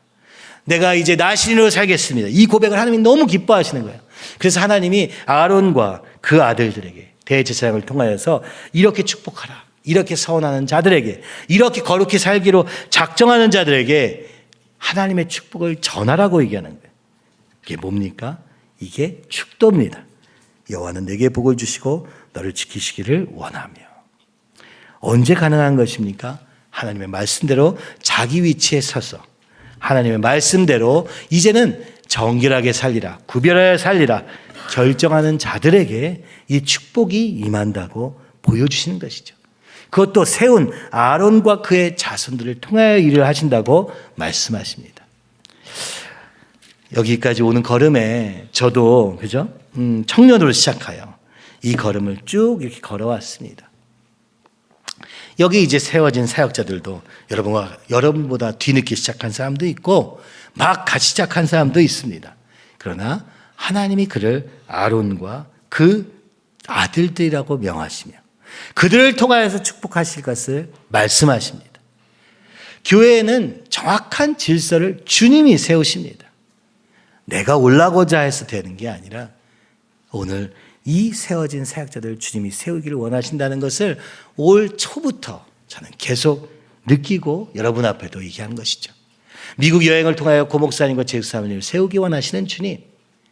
내가 이제 나시린으로 살겠습니다. 이 고백을 하나님이 너무 기뻐하시는 거예요. 그래서 하나님이 아론과 그 아들들에게 대제사장을 통하여서 이렇게 축복하라. 이렇게 서원하는 자들에게, 이렇게 거룩히 살기로 작정하는 자들에게 하나님의 축복을 전하라고 얘기하는 거예요. 이게 뭡니까? 이게 축도입니다. 여호와는 내게 복을 주시고 너를 지키시기를 원하며. 언제 가능한 것입니까? 하나님의 말씀대로 자기 위치에 서서 하나님의 말씀대로 이제는 정결하게 살리라, 구별하여 살리라 결정하는 자들에게 이 축복이 임한다고 보여주시는 것이죠. 그것도 세운 아론과 그의 자손들을 통하여 일을 하신다고 말씀하십니다. 여기까지 오는 걸음에 저도 그죠? 청년으로 시작하여 이 걸음을 쭉 이렇게 걸어왔습니다. 여기 이제 세워진 사역자들도 여러분보다 뒤늦게 시작한 사람도 있고 막 같이 시작한 사람도 있습니다. 그러나 하나님이 그를 아론과 그 아들들이라고 명하시며 그들을 통하여서 축복하실 것을 말씀하십니다. 교회에는 정확한 질서를 주님이 세우십니다. 내가 올라고자 해서 되는 게 아니라 오늘 이 세워진 사역자들을 주님이 세우기를 원하신다는 것을 올 초부터 저는 계속 느끼고 여러분 앞에도 얘기한 것이죠. 미국 여행을 통하여 고목사님과 제육사모님을 세우기 원하시는 주님,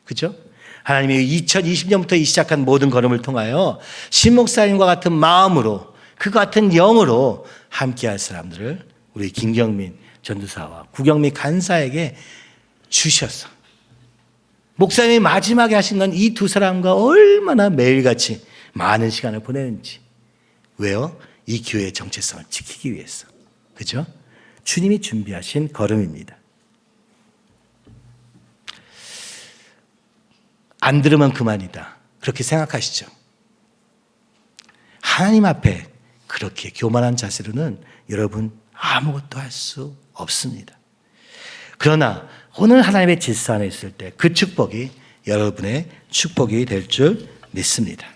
그죠? 하나님이 2020년부터 시작한 모든 걸음을 통하여 신목사님과 같은 마음으로, 그 같은 영으로 함께할 사람들을 우리 김경민 전도사와 구경미 간사에게 주셔서 목사님이 마지막에 하신 건 이 두 사람과 얼마나 매일같이 많은 시간을 보내는지. 왜요? 이 교회의 정체성을 지키기 위해서. 그죠? 주님이 준비하신 걸음입니다. 안 들으면 그만이다. 그렇게 생각하시죠? 하나님 앞에 그렇게 교만한 자세로는 여러분 아무것도 할 수 없습니다. 그러나 오늘 하나님의 질서 안에 있을 때 그 축복이 여러분의 축복이 될 줄 믿습니다.